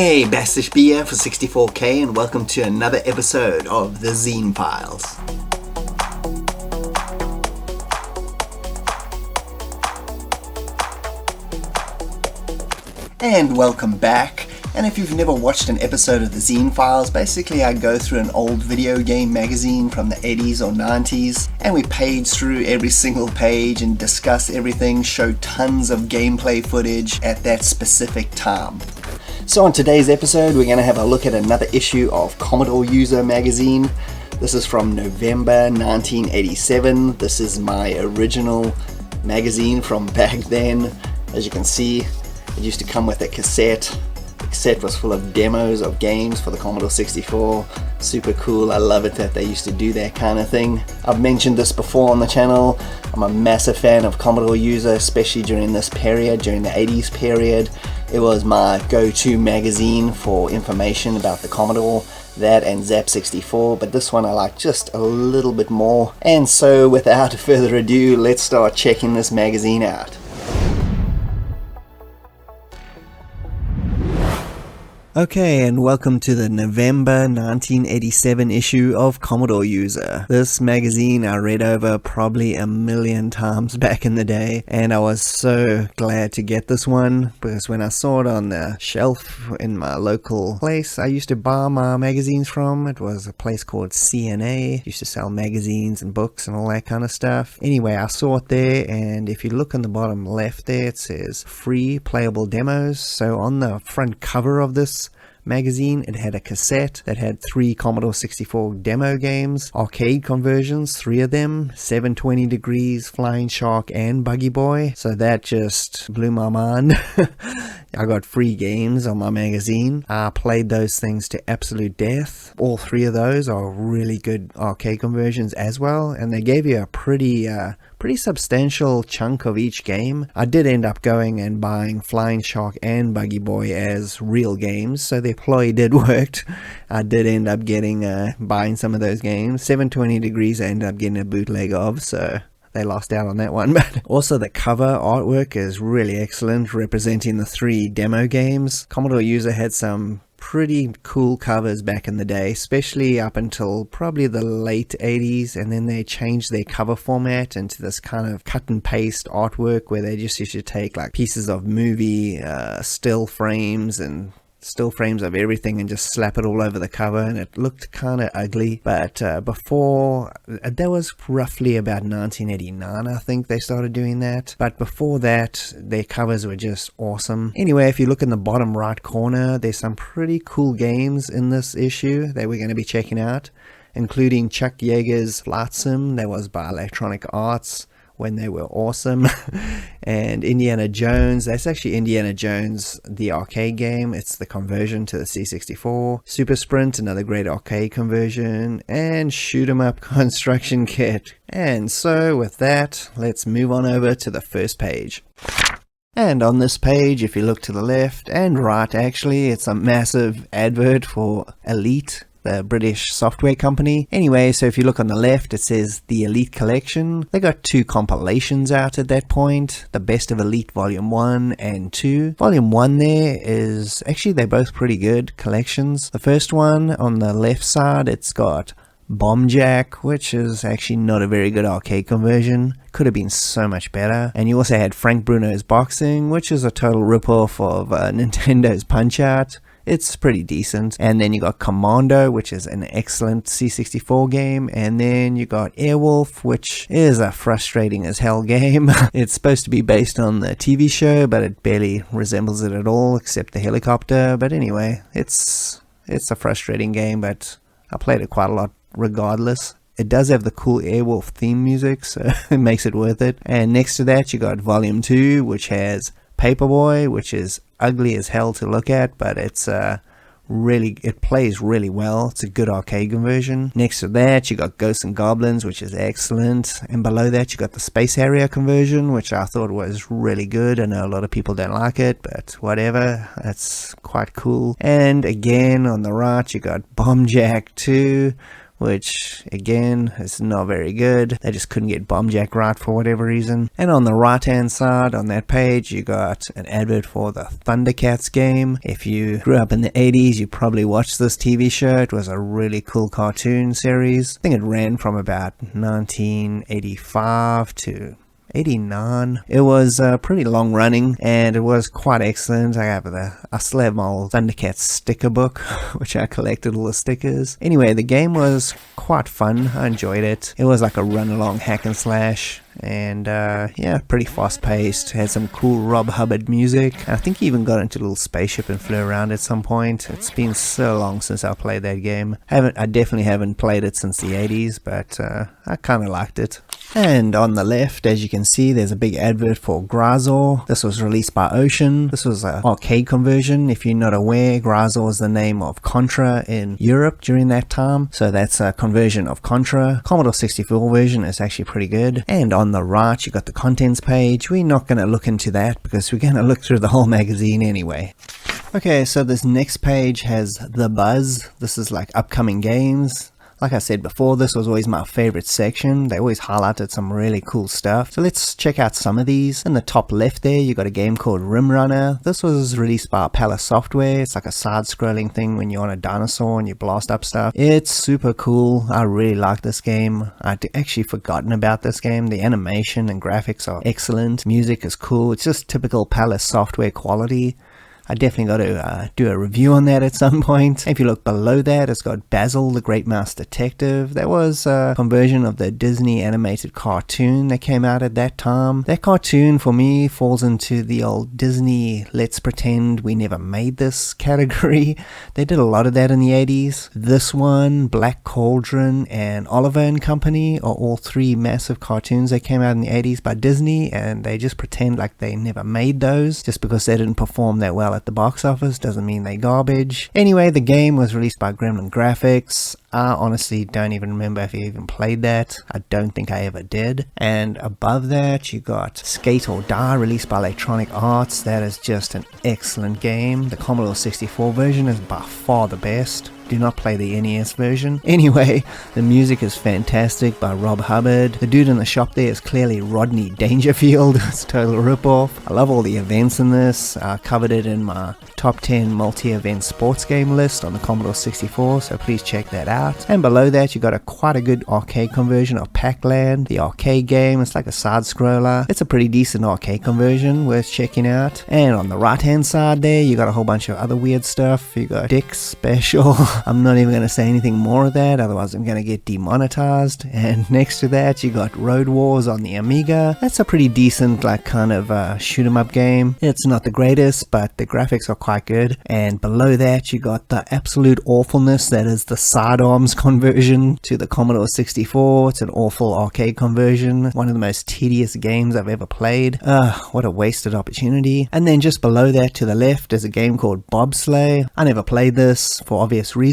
Hey, Bastish B here for 64K and welcome to another episode of the Zine-Files. And welcome back. And if you've never watched an episode of the Zine-Files, basically I go through an old video game magazine from the 80s or 90s and we page through every single page and discuss everything, show tons of gameplay footage at that specific time. So on today's episode we're going to have a look at another issue of Commodore User magazine. This is from November 1987. This is my original magazine from back then. As you can see, it used to come with a cassette. The cassette was full of demos of games for the Commodore 64. Super cool. I love it that they used to do that kind of thing. I've mentioned this before on the channel. I'm a massive fan of Commodore User, especially during this period, during the 80s period. It was my go-to magazine for information about the Commodore, that and Zap 64, but this one I like just a little bit more. And so without further ado, let's start checking this magazine out. Okay, and welcome to the November 1987 issue of Commodore User. This magazine I read over probably a million times back in the day, and I was so glad to get this one because when I saw it on the shelf in my local place I used to buy my magazines from, it was a place called CNA. It used to sell magazines and books and all that kind of stuff. Anyway, I saw it there, and if you look on the bottom left there, it says free playable demos. So on the front cover of this magazine, it had a cassette that had 3 Commodore 64 demo games, arcade conversions, 3 of them, 720 Degrees, Flying Shark, and Buggy Boy. So that just blew my mind. I got free games on my magazine. I played those things to absolute death. All 3 of those are really good arcade conversions as well, and they gave you a pretty substantial chunk of each game. I did end up going and buying Flying Shark and Buggy Boy as real games, so the ploy did work. I did end up getting buying some of those games. 720 Degrees I ended up getting a bootleg of, so they lost out on that one. But also the cover artwork is really excellent, representing the 3 demo games. Commodore User had some pretty cool covers back in the day, especially up until probably the late 80s, and then they changed their cover format into this kind of cut and paste artwork where they just used to take like pieces of movie still frames of everything and just slap it all over the cover, and it looked kind of ugly. But before that was roughly about 1989, I think they started doing that. But before that, their covers were just awesome. Anyway, if you look in the bottom right corner, there's some pretty cool games in this issue that we're going to be checking out, including Chuck Yeager's Flight Sim that was by Electronic Arts when they were awesome, and Indiana Jones. That's actually Indiana Jones, the arcade game. It's the conversion to the C64. Super Sprint, another great arcade conversion, and Shoot 'em Up Construction Kit. And so with that, let's move on over to the first page. And on this page, if you look to the left and right, actually, it's a massive advert for Elite, the British software company. Anyway, so if you look on the left, it says the Elite Collection. They got 2 compilations out at that point, the Best of Elite Volume 1 and 2. Volume 1 there is, actually they're both pretty good collections. The first one on the left side, it's got Bomb Jack, which is actually not a very good arcade conversion. Could have been so much better. And you also had Frank Bruno's Boxing, which is a total ripoff of Nintendo's Punch-Out! It's pretty decent. And then you got Commando, which is an excellent C64 game. And then you got Airwolf, which is a frustrating as hell game. It's supposed to be based on the TV show, but it barely resembles it at all, except the helicopter. But anyway, it's a frustrating game, but I played it quite a lot regardless. It does have the cool Airwolf theme music, so it makes it worth it. And next to that, you got Volume 2, which has Paperboy, which is ugly as hell to look at, but it plays really well. It's a good arcade conversion. Next to that, you got Ghosts and Goblins, which is excellent. And below that, you got the Space Harrier conversion, which I thought was really good. I know a lot of people don't like it, but whatever. That's quite cool. And again, on the right, you got Bomb Jack 2, which again is not very good. They just couldn't get Bomb Jack right for whatever reason. And on the right hand side on that page, you got an advert for the Thundercats game. If you grew up in the 80s, you probably watched this TV show. It was a really cool cartoon series. I think it ran from about 1985 to 89. It was pretty long running and it was quite excellent. I still have my old Thundercats sticker book which I collected all the stickers. Anyway, the game was quite fun. I enjoyed it. It was like a run along hack and slash, and yeah, pretty fast paced. Had some cool Rob Hubbard music. I think he even got into a little spaceship and flew around at some point. It's been so long since I played that game. I definitely haven't played it since the 80s, but I kind of liked it. And on the left, as you can see, there's a big advert for Grazor. This was released by Ocean. This was an arcade conversion. If you're not aware, Grazor is the name of Contra in Europe during that time. So that's a conversion of Contra. Commodore 64 version is actually pretty good. And on the right, you got the contents page. We're not going to look into that because we're going to look through the whole magazine anyway. Okay, so this next page has The Buzz. This is like upcoming games. Like I said before, this was always my favorite section. They always highlighted some really cool stuff. So let's check out some of these. In the top left there, you got a game called Rim Runner. This was released by Palace Software. It's like a side-scrolling thing when you're on a dinosaur and you blast up stuff. It's super cool. I really like this game. I'd actually forgotten about this game. The animation and graphics are excellent. Music is cool. It's just typical Palace Software quality. I definitely got to do a review on that at some point. If you look below that, it's got Basil the Great Mouse Detective. That was a conversion of the Disney animated cartoon that came out at that time. That cartoon for me falls into the old Disney let's pretend we never made this category. They did a lot of that in the 80s. This one, Black Cauldron, and Oliver and Company are all three massive cartoons that came out in the 80s by Disney, and they just pretend like they never made those. Just because they didn't perform that well at the box office doesn't mean they garbage. Anyway, the game was released by Gremlin Graphics. I honestly don't even remember if you even played that. I don't think I ever did. And above that, you got Skate or Die, released by Electronic Arts. That is just an excellent game. The Commodore 64 version is by far the best. Do not play the NES version. Anyway, the music is fantastic by Rob Hubbard. The dude in the shop there is clearly Rodney Dangerfield. It's a total ripoff. I love all the events in this. I covered it in my top 10 multi-event sports game list on the Commodore 64, so please check that out. And below that, you got quite a good arcade conversion of Pac-Land, the arcade game. It's like a side-scroller. It's a pretty decent arcade conversion, worth checking out. And on the right-hand side there, you got a whole bunch of other weird stuff. You got Dick's Special. I'm not even going to say anything more of that, otherwise I'm going to get demonetized. And next to that, you got Road Wars on the Amiga. That's a pretty decent, like, kind of shoot 'em up game. It's not the greatest, but the graphics are quite good. And below that, you got the absolute awfulness that is the Sidearms conversion to the Commodore 64. It's an awful arcade conversion. One of the most tedious games I've ever played. What a wasted opportunity. And then just below that to the left is a game called Bobsleigh. I never played this for obvious reasons.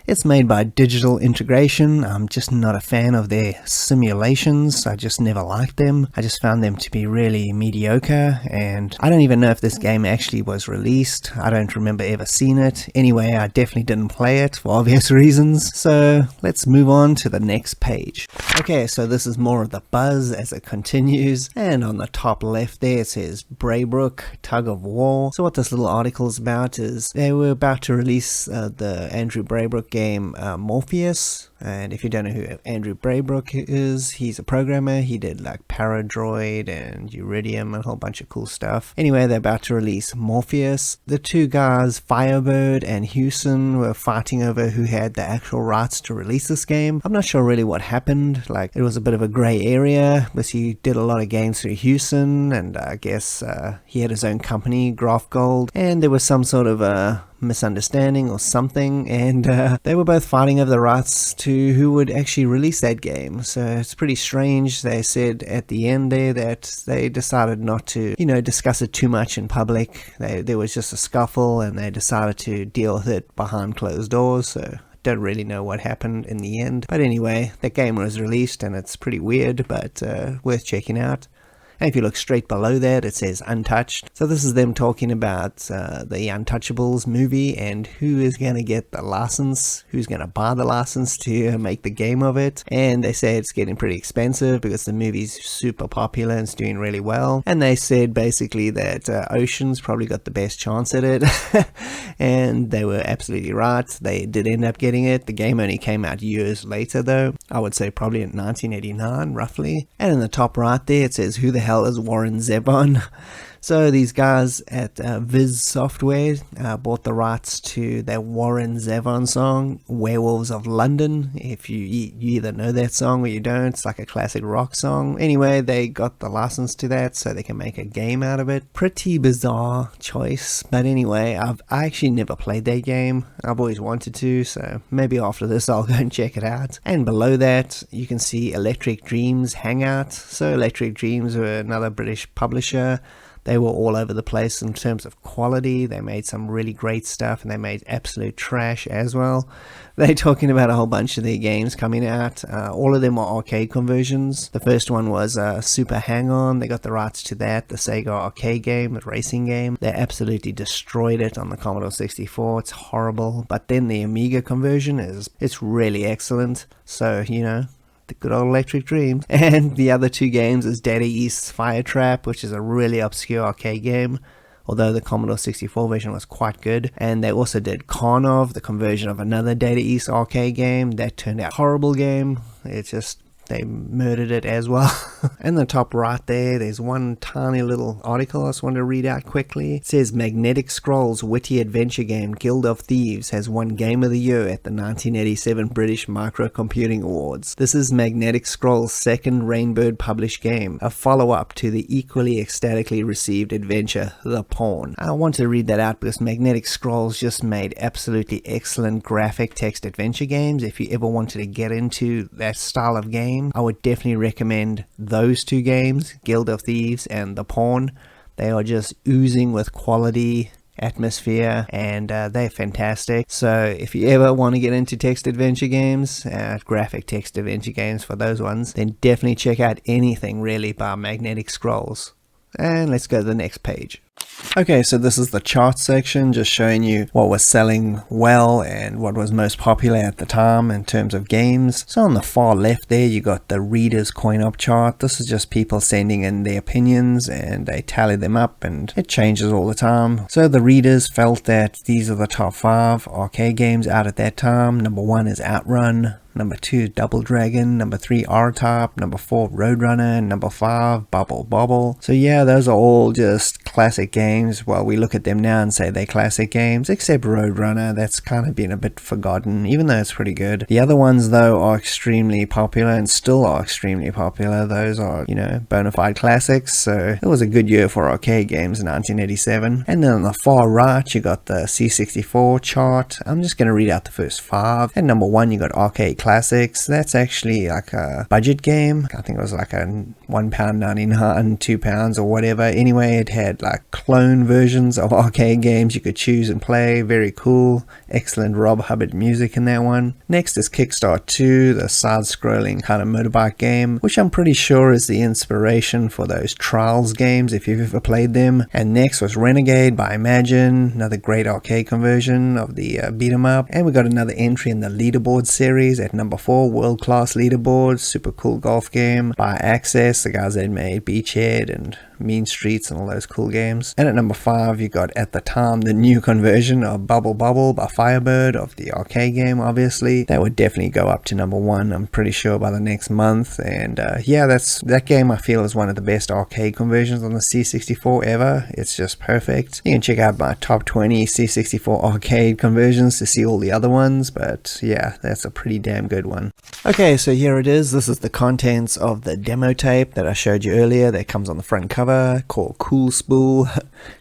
It's made by Digital Integration. I'm just not a fan of their simulations. I just never liked them. I just found them to be really mediocre, and I don't even know if this game actually was released. I don't remember ever seeing it. Anyway, I definitely didn't play it for obvious reasons. So let's move on to the next page. Okay, so this is more of the buzz as it continues, and on the top left there it says Braybrook Tug of War. So what this little article is about is they were about to release the Andrew Braybrook game Morpheus. And if you don't know who Andrew Braybrook is, he's a programmer. He did like Paradroid and Iridium and a whole bunch of cool stuff. Anyway, they're about to release Morpheus. The two guys, Firebird and Houston, were fighting over who had the actual rights to release this game. I'm not sure really what happened. Like, it was a bit of a gray area, but he did a lot of games through Houston, and I guess he had his own company, Graph Gold, and there was some sort of a misunderstanding or something, and they were both fighting over the rights to who would actually release that game. So it's pretty strange. They said at the end there that they decided not to, discuss it too much in public. There was just a scuffle, and they decided to deal with it behind closed doors. So don't really know what happened in the end. But anyway, that game was released, and it's pretty weird, but worth checking out. And if you look straight below that, it says untouched. So this is them talking about the Untouchables movie and who is going to get the license, who's going to buy the license to make the game of it. And they say it's getting pretty expensive because the movie's super popular and it's doing really well. And they said basically that Ocean's probably got the best chance at it. And they were absolutely right. They did end up getting it. The game only came out years later though. I would say probably in 1989 roughly. And in the top right there it says, who the hell is Warren Zevon? So these guys at Viz Software bought the rights to that Warren Zevon song, Werewolves of London. If you either know that song or you don't, it's like a classic rock song. Anyway, they got the license to that so they can make a game out of it. Pretty bizarre choice, but anyway, I actually never played that game. I've always wanted to, so maybe after this I'll go and check it out. And below that, you can see Electric Dreams Hangout. So Electric Dreams were another British publisher. They were all over the place in terms of quality. They made some really great stuff and they made absolute trash as well. They're talking about a whole bunch of their games coming out. All of them are arcade conversions. The first one was Super Hang-On. They got the rights to that, the Sega arcade game, the racing game. They absolutely destroyed it on the Commodore 64. It's horrible. But then the Amiga conversion it's really excellent. So, you know, the good old Electric Dreams. And the other two games is Daddy East's Fire Trap, which is a really obscure arcade game, although the Commodore 64 version was quite good. And they also did Karnov, the conversion of another Daddy East arcade game. That turned out horrible game. It's just, they murdered it as well. In the top right there's one tiny little article I just want to read out quickly. It says Magnetic Scroll's witty adventure game Guild of Thieves has won Game of the Year at the 1987 British Microcomputing Awards. This is Magnetic Scroll's second Rainbird published game, a follow-up to the equally ecstatically received adventure The Pawn. I want to read that out because Magnetic Scrolls just made absolutely excellent graphic text adventure games. If you ever wanted to get into that style of game, I would definitely recommend those two games, Guild of Thieves and The Pawn. They are just oozing with quality, atmosphere, and they're fantastic. So if you ever want to get into text adventure games, graphic text adventure games for those ones, then definitely check out anything really by Magnetic Scrolls. And let's go to the next page. Okay, so this is the chart section, just showing you what was selling well and what was most popular at the time in terms of games. So on the far left there, you got the Reader's Coin-Op chart. This is just people sending in their opinions and they tally them up and it changes all the time. So the readers felt that these are the top 5 arcade games out at that time. Number 1 is Outrun. Number 2, Double Dragon. Number 3, R-Type. Number 4, Roadrunner. Number 5, Bubble Bobble. So yeah, those are all just classic games. Well, we look at them now and say they're classic games, except Roadrunner. That's kind of been a bit forgotten, even though it's pretty good. The other ones, though, are extremely popular and still are extremely popular. Those are, you know, bona fide classics. So it was a good year for arcade games in 1987. And then on the far right, you got the C64 chart. I'm just going to read out the first 5. At number 1, you got Arcade Classics. That's actually like a budget game. I think it was like a £1.99, £2 or whatever. Anyway, it had like clone versions of arcade games you could choose and play. Very cool. Excellent Rob Hubbard music in that one. Next is Kickstart 2, the side-scrolling kind of motorbike game, which I'm pretty sure is the inspiration for those Trials games if you've ever played them. And next was Renegade by Imagine, another great arcade conversion of the beat 'em up. And we got another entry in the leaderboard series at number 4, World Class Leaderboard, super cool golf game by Access, the guys that made Beachhead and Mean Streets and all those cool games. And at number 5, you got at the time the new conversion of Bubble Bobble by Firebird of the arcade game. Obviously that would definitely go up to number 1, I'm pretty sure, by the next month. And yeah, that game I feel is one of the best arcade conversions on the C64 ever. It's just perfect. You can check out my top 20 C64 arcade conversions to see all the other ones, but yeah, that's a pretty damn good one. Okay, so here it is. This is the contents of the demo tape that I showed you earlier that comes on the front cover, called Cool Spool.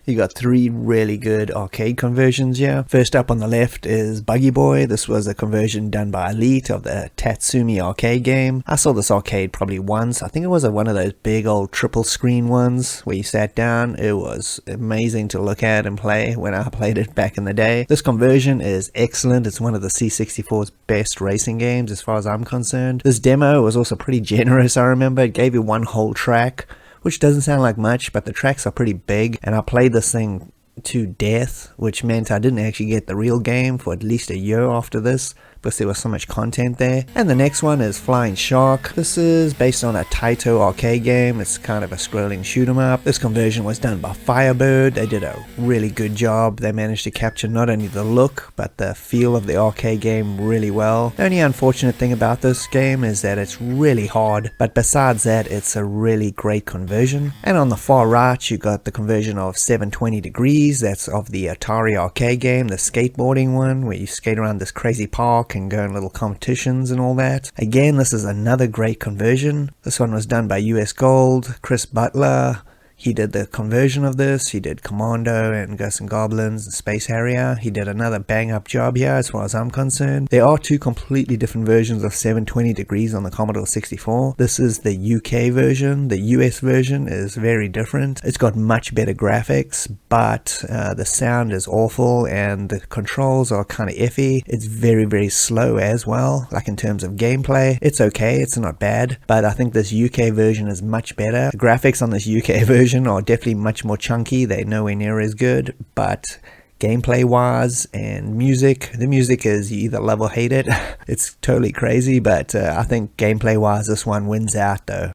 You got 3 really good arcade conversions here. First up on the left is Buggy Boy. This was a conversion done by Elite of the Tatsumi arcade game. I saw this arcade probably once. I think it was one of those big old triple screen ones where you sat down. It was amazing to look at and play when I played it back in the day. This conversion is excellent. It's one of the C64's best racing games as far as I'm concerned. This demo was also pretty generous, I remember. It gave you one whole track which doesn't sound like much, but the tracks are pretty big, and I played this thing to death, which meant I didn't actually get the real game for at least a year after this, because there was so much content there. And the next one is Flying Shark. This is based on a Taito arcade game. It's kind of a scrolling shoot 'em up. This conversion was done by Firebird. They did a really good job. They managed to capture not only the look but the feel of the arcade game really well. The only unfortunate thing about this game is that it's really hard, but besides that, it's a really great conversion. And on the far right, you got the conversion of 720 Degrees. That's of the Atari arcade game, the skateboarding one, where you skate around this crazy park and go in little competitions and all that. Again, this is another great conversion. This one was done by US Gold, Chris Butler. He did the conversion of this. He did Commando and Ghosts and Goblins and Space Harrier. He did another bang-up job here as far as I'm concerned. There are two completely different versions of 720 Degrees on the Commodore 64. This is the UK version. The US version is very different. It's got much better graphics, but the sound is awful and the controls are kind of iffy. It's very, very slow as well. Like in terms of gameplay, it's okay. It's not bad, but I think this UK version is much better. The graphics on this UK version are definitely much more chunky. They're nowhere near as good, but gameplay wise and music, the music is you either love or hate it. It's totally crazy, but I think gameplay wise this one wins out though.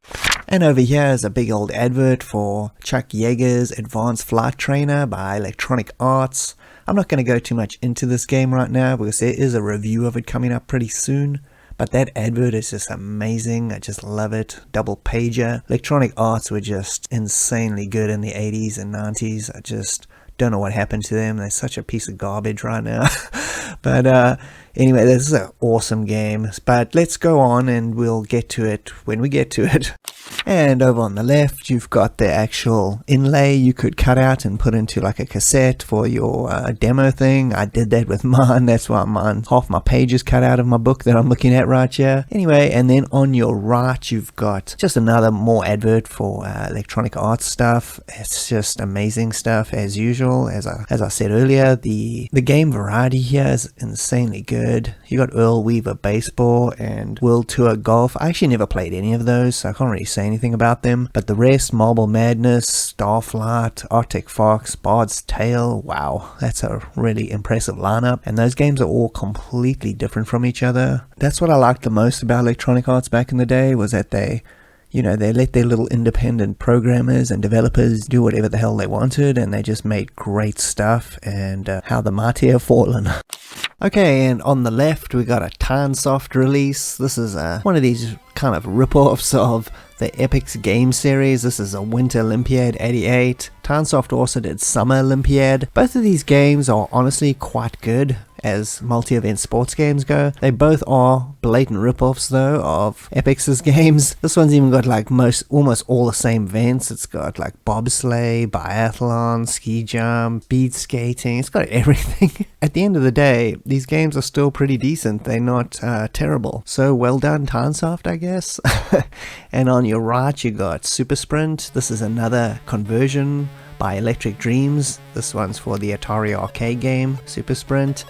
And over here is a big old advert for Chuck Yeager's Advanced Flight Trainer by Electronic Arts. I'm not going to go too much into this game right now because there is a review of it coming up pretty soon. But that advert is just amazing. I just love it. Double pager. Electronic Arts were just insanely good in the 80s and 90s. I just don't know what happened to them. They're such a piece of garbage right now. But anyway, this is an awesome game. But let's go on and we'll get to it when we get to it. And over on the left, you've got the actual inlay you could cut out and put into like a cassette for your demo thing. I did that with mine. That's why mine, half my page is cut out of my book that I'm looking at right here. Anyway, and then on your right, you've got just another more advert for Electronic Arts stuff. It's just amazing stuff as usual. As I said earlier, the game variety here is insanely good. You got Earl Weaver Baseball and World Tour Golf. I actually never played any of those, so I can't really say anything about them, but the rest, Marble Madness, Starflight, Arctic Fox, Bard's Tale, wow, that's a really impressive lineup, and those games are all completely different from each other. That's what I liked the most about Electronic Arts back in the day, was that they let their little independent programmers and developers do whatever the hell they wanted, and they just made great stuff, and how the mighty have fallen. Okay, and on the left we got a Tarnsoft release. This is one of these kind of rip-offs of the Epix game series. This is a Winter Olympiad 88. Tarnsoft also did Summer Olympiad. Both of these games are honestly quite good as multi-event sports games go. They both are blatant rip-offs though of Epix's games. This one's even got like almost all the same events. It's got like bobsleigh, biathlon, ski jump, speed skating. It's got everything. At the end of the day, these games are still pretty decent. They're not terrible. So well done, Tarnsoft, I guess. And on your right, you got Super Sprint. This is another conversion by Electric Dreams. This one's for the Atari arcade game, Super Sprint.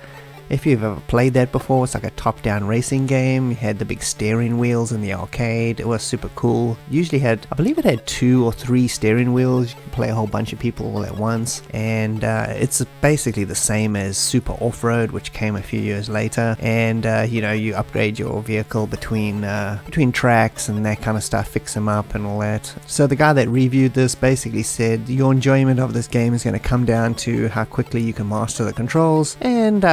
If you've ever played that before, it's like a top-down racing game. You had the big steering wheels in the arcade. It was super cool. Usually had, I believe it had 2 or 3 steering wheels. You could play a whole bunch of people all at once. And it's basically the same as Super Off-Road, which came a few years later. And you upgrade your vehicle between tracks and that kind of stuff, fix them up and all that. So the guy that reviewed this basically said your enjoyment of this game is going to come down to how quickly you can master the controls. And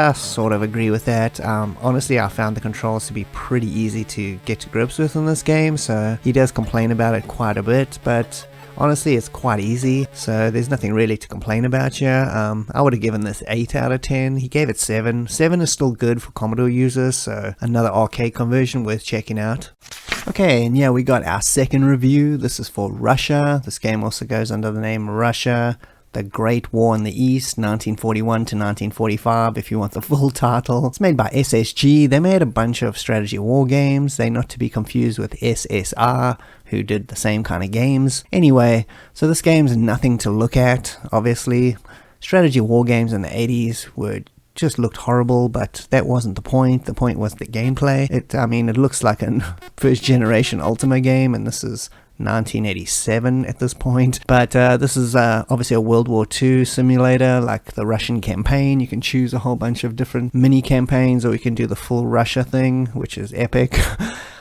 sort of agree with that. Honestly, I found the controls to be pretty easy to get to grips with in this game, so he does complain about it quite a bit, but honestly it's quite easy, so there's nothing really to complain about here. I would have given this 8 out of 10. He gave it 7. 7 is still good for Commodore users, so another arcade conversion worth checking out. Okay, and yeah, we got our second review. This is for Russia. This game also goes under the name Russia: The Great War in the East, 1941 to 1945, if you want the full title. It's made by SSG. They made a bunch of strategy war games. They're not to be confused with SSR, who did the same kind of games. Anyway, so this game's nothing to look at, obviously. Strategy war games in the 80s just looked horrible, but that wasn't the point. The point was the gameplay. It looks like a first generation Ultima game, and this is 1987 at this point, but this is obviously a World War II simulator, like the Russian campaign. You can choose a whole bunch of different mini campaigns, or you can do the full Russia thing, which is epic.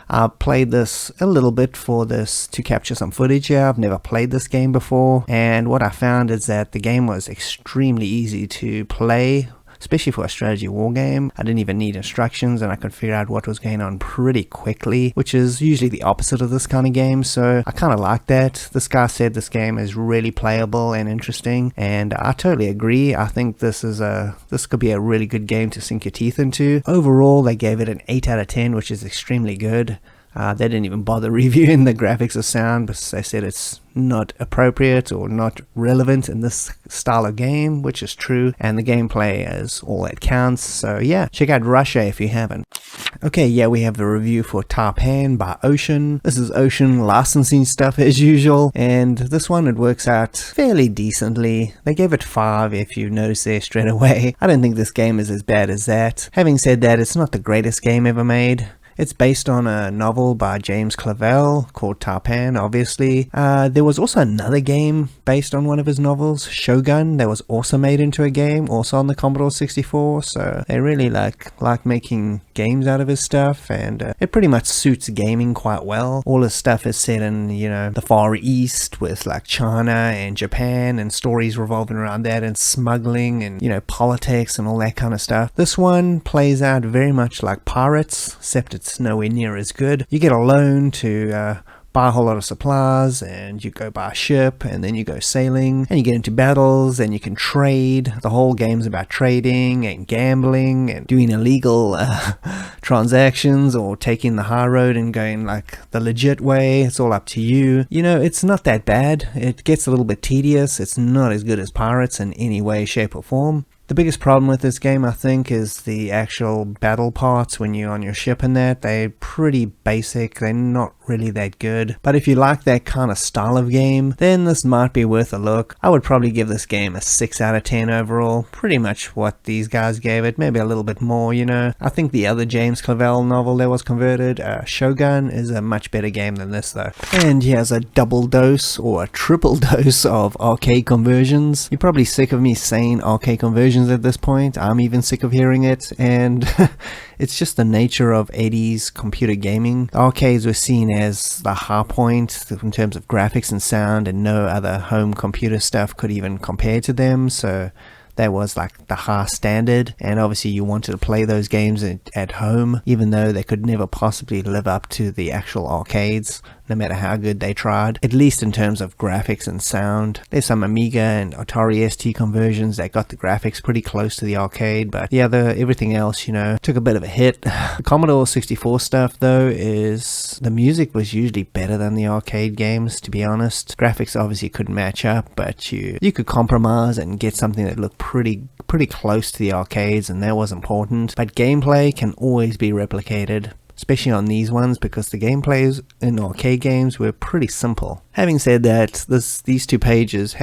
I played this a little bit to capture some footage here. I've never played this game before, and what I found is that the game was extremely easy to play, especially for a strategy war game. I didn't even need instructions, and I could figure out what was going on pretty quickly, which is usually the opposite of this kind of game, so I kind of like that. This guy said this game is really playable and interesting, and I totally agree. I think this could be a really good game to sink your teeth into. Overall, they gave it an 8 out of 10, which is extremely good. They didn't even bother reviewing the graphics or sound, but they said it's not appropriate or not relevant in this style of game, which is true, and the gameplay is all that counts. So yeah, check out Russia if you haven't. Okay, yeah, we have the review for Tarpan by Ocean. This is Ocean licensing stuff as usual, and this one, it works out fairly decently. They gave it 5 if you notice there straight away. I don't think this game is as bad as that. Having said that, it's not the greatest game ever made. It's based on a novel by James Clavell called Tarpan, obviously. There was also another game based on one of his novels, Shogun, that was also made into a game, also on the Commodore 64, so they really like making games out of his stuff, and it pretty much suits gaming quite well. All his stuff is set in, the Far East with like China and Japan, and stories revolving around that, and smuggling, and politics and all that kind of stuff. This one plays out very much like Pirates, except it's nowhere near as good. You get a loan to buy a whole lot of supplies, and you go buy a ship, and then you go sailing, and you get into battles, and you can trade. The whole game's about trading and gambling and doing illegal transactions, or taking the high road and going like the legit way. It's all up to you. It's not that bad. It gets a little bit tedious. It's not as good as Pirates in any way, shape, or form. The biggest problem with this game, I think, is the actual battle parts when you're on your ship and that. They're pretty basic, they're not really that good. But if you like that kind of style of game, then this might be worth a look. I would probably give this game a 6 out of 10 overall. Pretty much what these guys gave it, maybe a little bit more, I think the other James Clavell novel that was converted, Shogun, is a much better game than this though. And he has a double dose or a triple dose of arcade conversions. You're probably sick of me saying arcade conversions at this point. I'm even sick of hearing it, and it's just the nature of 80s computer gaming. The arcades were seen as the high point in terms of graphics and sound, and no other home computer stuff could even compare to them, so that was like the high standard, and obviously you wanted to play those games at home, even though they could never possibly live up to the actual arcades, no matter how good they tried, at least in terms of graphics and sound. There's some Amiga and Atari ST conversions that got the graphics pretty close to the arcade, but yeah, everything else, took a bit of a hit. The Commodore 64 stuff, though, the music was usually better than the arcade games, to be honest. Graphics obviously couldn't match up, but you could compromise and get something that looked pretty close to the arcades, and that was important. But gameplay can always be replicated, especially on these ones, because the gameplays in arcade games were pretty simple. Having said that, these two pages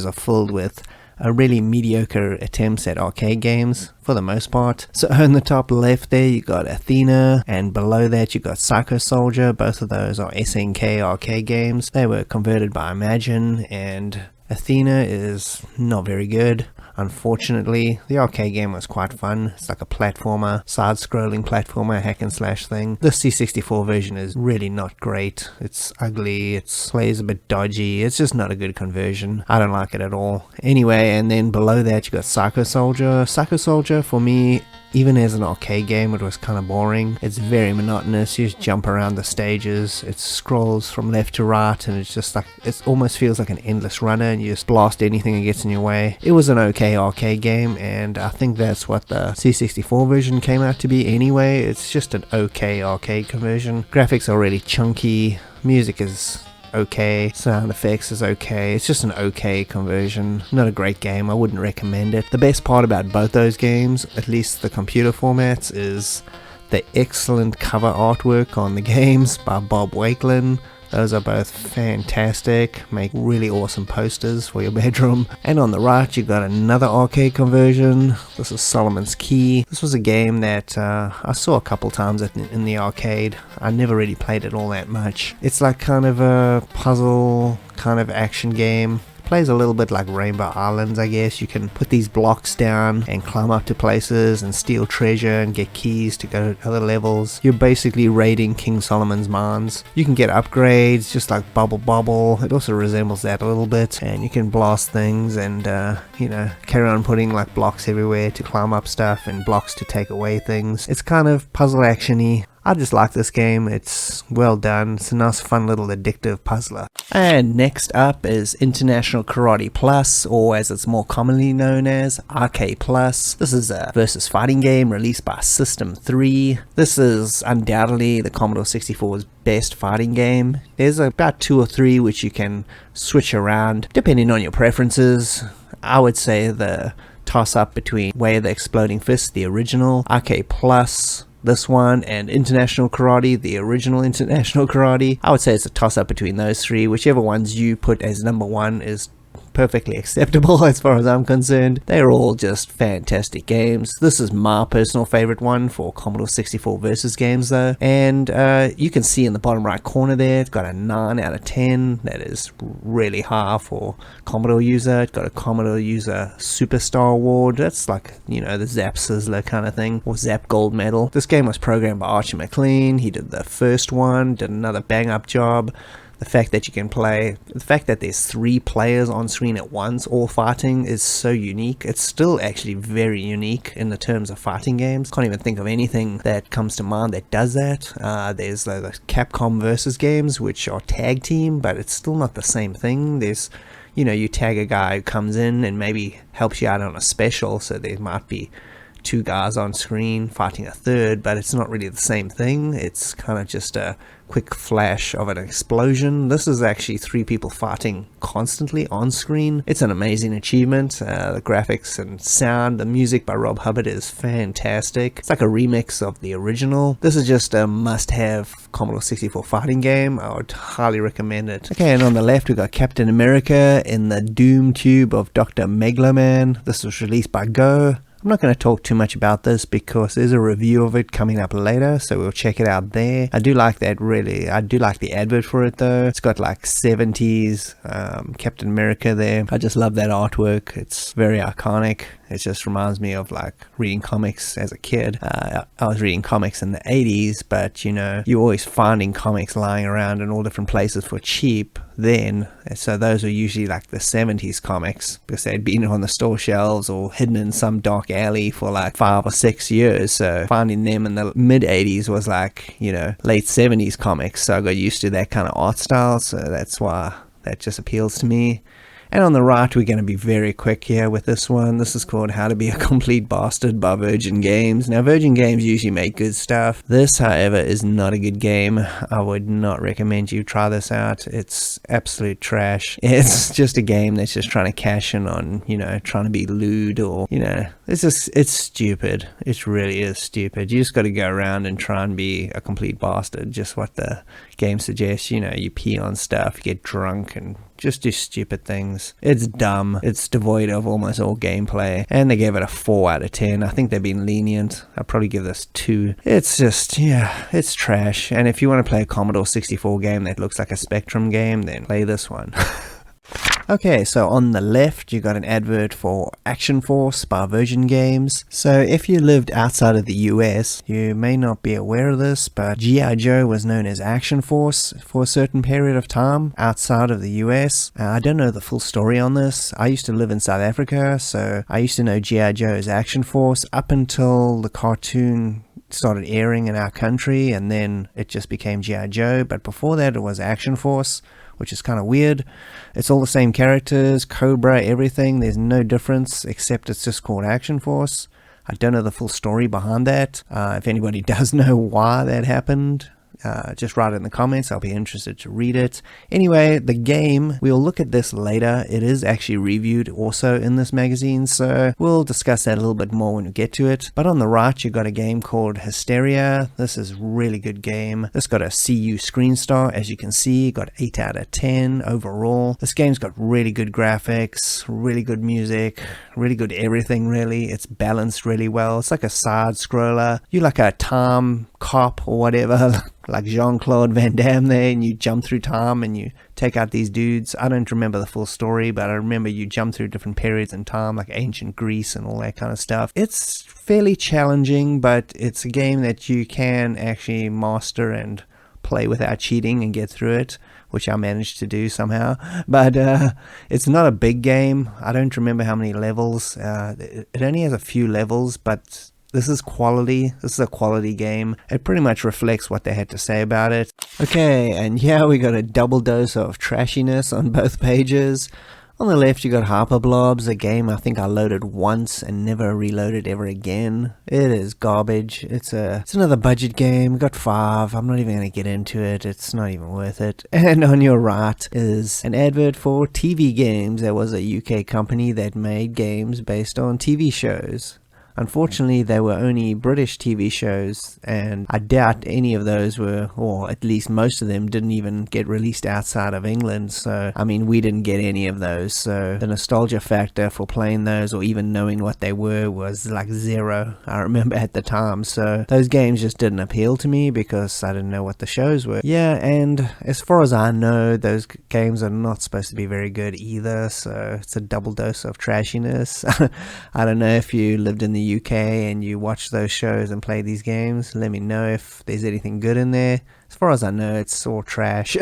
are filled with really mediocre attempts at arcade games for the most part. So on the top left there you got Athena, and below that you got Psycho Soldier. Both of those are SNK arcade games. They were converted by Imagine, and Athena is not very good. Unfortunately, the arcade game was quite fun. It's like a platformer, side-scrolling platformer, hack and slash thing. The C64 version is really not great. It's ugly, it plays a bit dodgy, it's just not a good conversion. I don't like it at all. Anyway, and then below that you got Psycho Soldier. Psycho Soldier, for me, even as an arcade game, it was kind of boring. It's very monotonous. You just jump around the stages, it scrolls from left to right, and it's just like, it almost feels like an endless runner, and you just blast anything that gets in your way. It was an okay arcade game, and I think that's what the C64 version came out to be anyway. It's just an okay arcade conversion. Graphics are really chunky, music is okay, sound effects is okay. It's just an okay conversion. Not a great game. I wouldn't recommend it. The best part about both those games, at least the computer formats, is the excellent cover artwork on the games by Bob Wakelin. Those are both fantastic, make really awesome posters for your bedroom. And on the right you got another arcade conversion. This is Solomon's Key. This was a game that I saw a couple times in the arcade. I never really played it all that much. It's like kind of a puzzle kind of action game. Plays a little bit like Rainbow Islands, I guess. You can put these blocks down and climb up to places and steal treasure and get keys to go to other levels. You're basically raiding King Solomon's mines. You can get upgrades just like Bubble Bobble. It also resembles that a little bit, and you can blast things and carry on putting like blocks everywhere to climb up stuff and blocks to take away things. It's kind of puzzle action-y. I just like this game. It's well done. It's a nice fun little addictive puzzler. And next up is International Karate Plus, or as it's more commonly known as, RK Plus. This is a versus fighting game released by System 3. This is undoubtedly the Commodore 64's best fighting game. There's about 2 or 3 which you can switch around depending on your preferences. I would say the toss up between Way of the Exploding Fist, the original, RK Plus, this one, and International Karate, the original International Karate. I would say it's a toss-up between those 3. Whichever ones you put as number 1 is perfectly acceptable as far as I'm concerned. They're all just fantastic games. This is my personal favorite one for Commodore 64 versus games though, and you can see in the bottom right corner there it's got a 9 out of 10. That is really high for Commodore User. It's got a Commodore User Superstar Award. That's like, you know, the Zap Sizzler kind of thing, or Zap Gold Medal. This game was programmed by Archie McLean. He did the first one, did another bang up job. The fact that you can play, the fact that there's 3 players on screen at once all fighting is so unique. It's still actually very unique in the terms of fighting games. Can't even think of anything that comes to mind that does that. There's the Capcom versus games which are tag team, but it's still not the same thing. There's, you know, you tag a guy who comes in and maybe helps you out on a special, so there might be 2 guys on screen fighting a third, but it's not really the same thing. It's kind of just a quick flash of an explosion. This is actually 3 people fighting constantly on screen. It's an amazing achievement. The graphics and sound, the music by Rob Hubbard is fantastic. It's like a remix of the original. This is just a must-have Commodore 64 fighting game. I would highly recommend it. Okay, and on the left we got Captain America in the Doom Tube of Dr. Megloman. This was released by Go. I'm not going to talk too much about this because there's a review of it coming up later, so we'll check it out there. I do like that, really. I do like the advert for it though. It's got like 70s Captain America there. I just love that artwork. It's very iconic. It just reminds me of like reading comics as a kid. I was reading comics in the 80s, but you know, you're always finding comics lying around in all different places for cheap then. So those are usually like the 70s comics because they'd been on the store shelves or hidden in some dark alley for like 5 or 6 years. So finding them in the mid 80s was like, you know, late 70s comics. So I got used to that kind of art style. So that's why that just appeals to me. And on the right, we're going to be very quick here with this one. This is called How to Be a Complete Bastard by Virgin Games. Now, Virgin Games usually make good stuff. This, however, is not a good game. I would not recommend you try this out. It's absolute trash. It's just a game that's just trying to cash in on, you know, trying to be lewd or, you know, it's stupid. It really is stupid. You just got to go around and try and be a complete bastard. Just what the game suggests. You know, you pee on stuff, you get drunk, and just do stupid things. It's dumb. It's devoid of almost all gameplay. And they gave it a 4 out of 10. I think they've been lenient. I'll probably give this 2. It's just, yeah, it's trash. And if you want to play a Commodore 64 game that looks like a Spectrum game, then play this one. Okay, so on the left you got an advert for Action Force by Virgin Games. So if you lived outside of the US, you may not be aware of this, but G.I. Joe was known as Action Force for a certain period of time outside of the US. I don't know the full story on this. I used to live in South Africa, so I used to know G.I. Joe as Action Force up until the cartoon started airing in our country, and then it just became G.I. Joe. But before that it was Action Force, which is kind of weird. It's all the same characters, Cobra, everything. There's no difference except it's just called Action Force. I don't know the full story behind that. If anybody does know why that happened, just write it in the comments. I'll be interested to read it. Anyway, the game, we'll look at this later. It is actually reviewed also in this magazine, so we'll discuss that a little bit more when we get to it. But on the right, you got a game called Hysteria. This is a really good game. This got a CU Screen Star, as you can see, got 8 out of 10 overall. This game's got really good graphics, really good music, really good everything really. It's balanced really well. It's like a side scroller. You like a time cop or whatever, like Jean-Claude Van Damme there, and you jump through time and you take out these dudes. I don't remember the full story, but I remember you jump through different periods in time, like ancient Greece and all that kind of stuff. It's fairly challenging, but it's a game that you can actually master and play without cheating and get through it, which I managed to do somehow. But it's not a big game. I don't remember how many levels. It only has a few levels, but this is quality. This is a quality game. It pretty much reflects what they had to say about it. Okay, and yeah, we got a double dose of trashiness on both pages. On the left, you got Harper Blobs, a game I think I loaded once and never reloaded ever again. It is garbage. It's another budget game. We got 5. I'm not even going to get into it. It's not even worth it. And on your right is an advert for TV Games. There was a UK company that made games based on TV shows. Unfortunately, they were only British TV shows, and I doubt any of those were, or at least most of them didn't even get released outside of England. So, I mean, we didn't get any of those. So the nostalgia factor for playing those or even knowing what they were was like 0, I remember at the time. So those games just didn't appeal to me because I didn't know what the shows were. Yeah, and as far as I know, those games are not supposed to be very good either. So it's a double dose of trashiness. I don't know if you lived in the UK and you watch those shows and play these games. Let me know if there's anything good in there. As far as I know, it's all trash.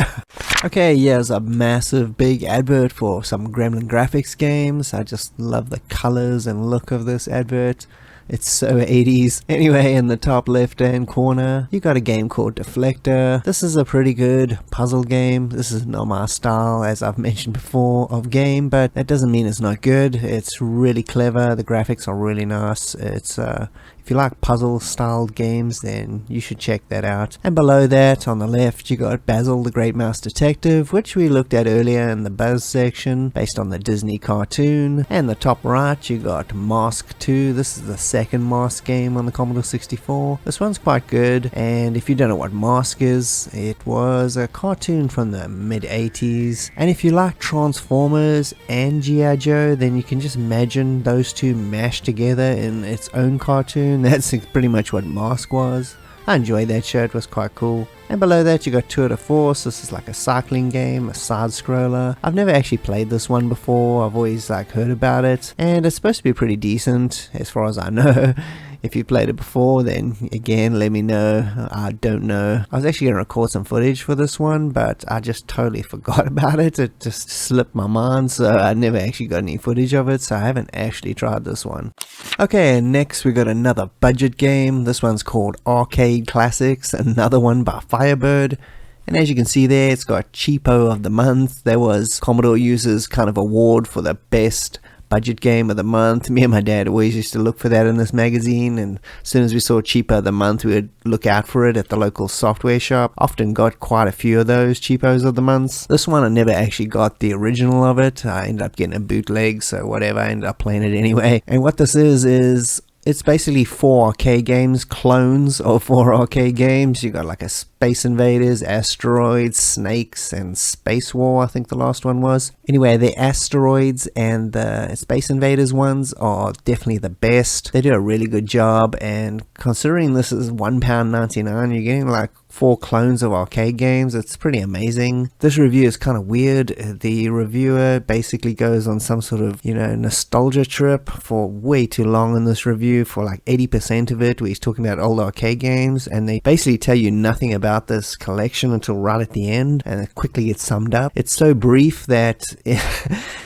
Okay, yeah, there's a massive big advert for some Gremlin Graphics games. I just love the colors and look of this advert. It's so 80s. Anyway, in the top left hand corner, you got a game called Deflector. This is a pretty good puzzle game. This is not my style, as I've mentioned before, of game, but that doesn't mean it's not good. It's really clever. The graphics are really nice. It's if you like puzzle styled games, then you should check that out. And below that, on the left, you got Basil the Great Mouse Detective, which we looked at earlier in the Buzz section, based on the Disney cartoon. And the top right, you got Mask 2. This is the second Mask game on the Commodore 64. This one's quite good, and if you don't know what Mask is, it was a cartoon from the mid-80s. And if you like Transformers and G.I. Joe, then you can just imagine those two mashed together in its own cartoon. That's pretty much what Mask was. I enjoyed that show, it was quite cool. And below that you got Tour de Force. This is like a cycling game, a side scroller. I've never actually played this one before. I've always heard about it, and it's supposed to be pretty decent as far as I know. If you played it before, then again, let me know. I don't know. I was actually going to record some footage for this one, but I just totally forgot about it. It just slipped my mind, so I never actually got any footage of it, so I haven't actually tried this one. Okay, and next we got another budget game. This one's called Arcade Classics, another one by Firebird. And as you can see there, it's got Cheapo of the Month. There was Commodore User's kind of award for the best budget game of the month. Me and my dad always used to look for that in this magazine, and as soon as we saw Cheapo of the Month, we would look out for it at the local software shop. Often got quite a few of those Cheapos of the Months. This one I never actually got the original of it. I ended up getting a bootleg, so whatever, I ended up playing it anyway. And what this is it's basically 4 arcade games, clones of 4 arcade games. You got like a Space Invaders, Asteroids, Snakes, and Space War, I think the last one was. Anyway, the Asteroids and the Space Invaders ones are definitely the best. They do a really good job, and considering this is £1.99, you're getting like 4 clones of arcade games. It's pretty amazing. This review is kind of weird. The reviewer basically goes on some sort of, nostalgia trip for way too long in this review, for like 80% of it, where he's talking about old arcade games, and they basically tell you nothing about this collection until right at the end, and it quickly gets summed up. It's so brief that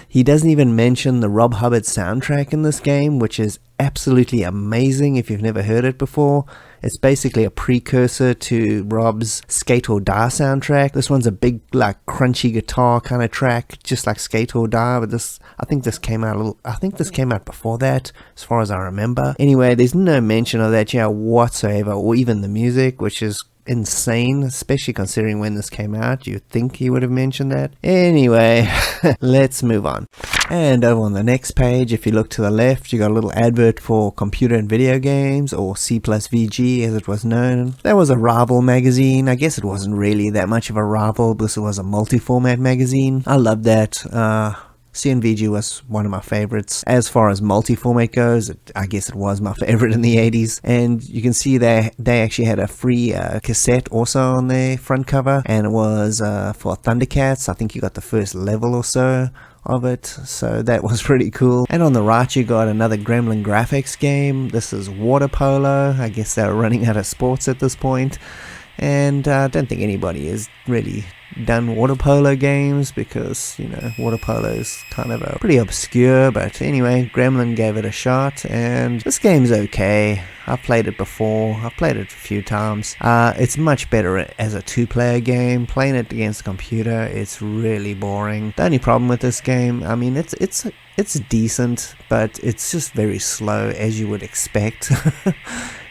he doesn't even mention the Rob Hubbard soundtrack in this game, which is absolutely amazing if you've never heard it before. It's basically a precursor to Rob's Skate or Die soundtrack. This one's a big, like, crunchy guitar kind of track, just like Skate or Die, but I think this came out before that, as far as I remember. Anyway, there's no mention of that whatsoever, or even the music, which is insane, especially considering when this came out. You'd think he would have mentioned that. Anyway, let's move on. And over on the next page, if you look to the left, you got a little advert for Computer and Video Games, or C+VG as it was known. That was a rival magazine. I guess it wasn't really that much of a rival because it was a multi-format magazine. I loved that. CNVG was one of my favorites. As far as multi-format goes, I guess it was my favorite in the 80s. And you can see they actually had a free cassette also on their front cover, and it was for Thundercats. I think you got the first level or so of it, so that was pretty cool. And on the right you got another Gremlin Graphics game. This is water polo. I guess they're running out of sports at this point, and I don't think anybody has really done water polo games because, you know, water polo is kind of a pretty obscure. But anyway, Gremlin gave it a shot, and this game's okay. I've played it before. I've played it a few times. It's much better as a two-player game. Playing it against a computer, it's really boring. The only problem with this game, I mean, it's decent, but it's just very slow, as you would expect.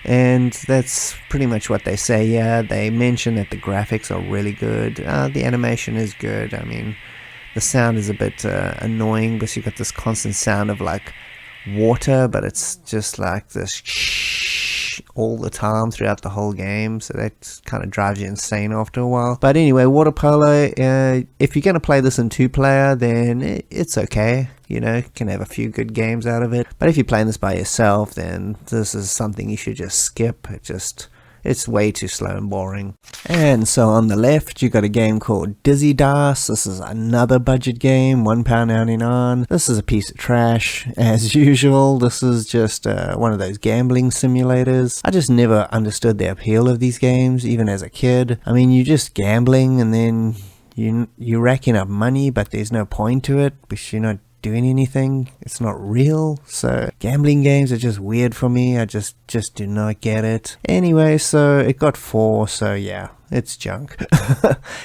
And that's pretty much what they say. Yeah, they mention that the graphics are really good. The animation is good. I mean, the sound is a bit annoying because you got this constant sound of like water, but it's just like this shh all the time throughout the whole game, so that kind of drives you insane after a while. But anyway, water polo, if you're going to play this in two-player, then it's okay. You know, can have a few good games out of it. But if you're playing this by yourself, then this is something you should just skip. It's way too slow and boring. And so on the left, you got a game called Dizzy Das. This is another budget game, £1.99. This is a piece of trash, as usual. This is just one of those gambling simulators. I just never understood the appeal of these games, even as a kid. I mean, you're just gambling, and then you're racking up money, but there's no point to it because you're not doing anything. It's not real. So gambling games are just weird for me. I just do not get it. Anyway, so it got 4, so yeah, it's junk.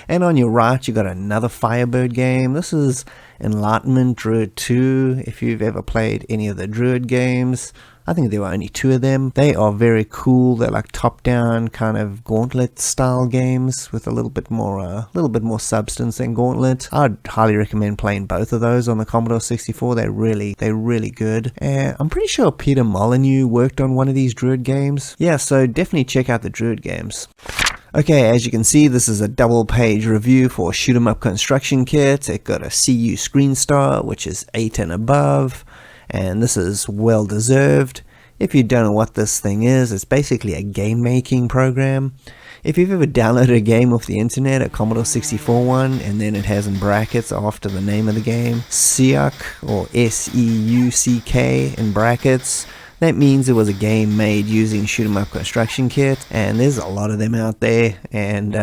And on your right, you got another Firebird game. This is Enlightenment Druid 2. If you've ever played any of the Druid games, I think there were only 2 of them. They are very cool. They're like top-down kind of Gauntlet style games with a little bit more substance than Gauntlet. I'd highly recommend playing both of those on the Commodore 64. They're really good. I'm pretty sure Peter Molyneux worked on one of these Druid games. Yeah, so definitely check out the Druid games. Okay, as you can see, this is a double-page review for Shoot 'em Up Construction Kit. It got a CU Screen Star, which is 8 and above. And this is well deserved. If you don't know what this thing is, it's basically a game making program. If you've ever downloaded a game off the internet, a Commodore 64 one, and then it has in brackets after the name of the game, SEUCK, or SEUCK in brackets, that means it was a game made using Shoot 'em Up Construction Kit, and there's a lot of them out there. And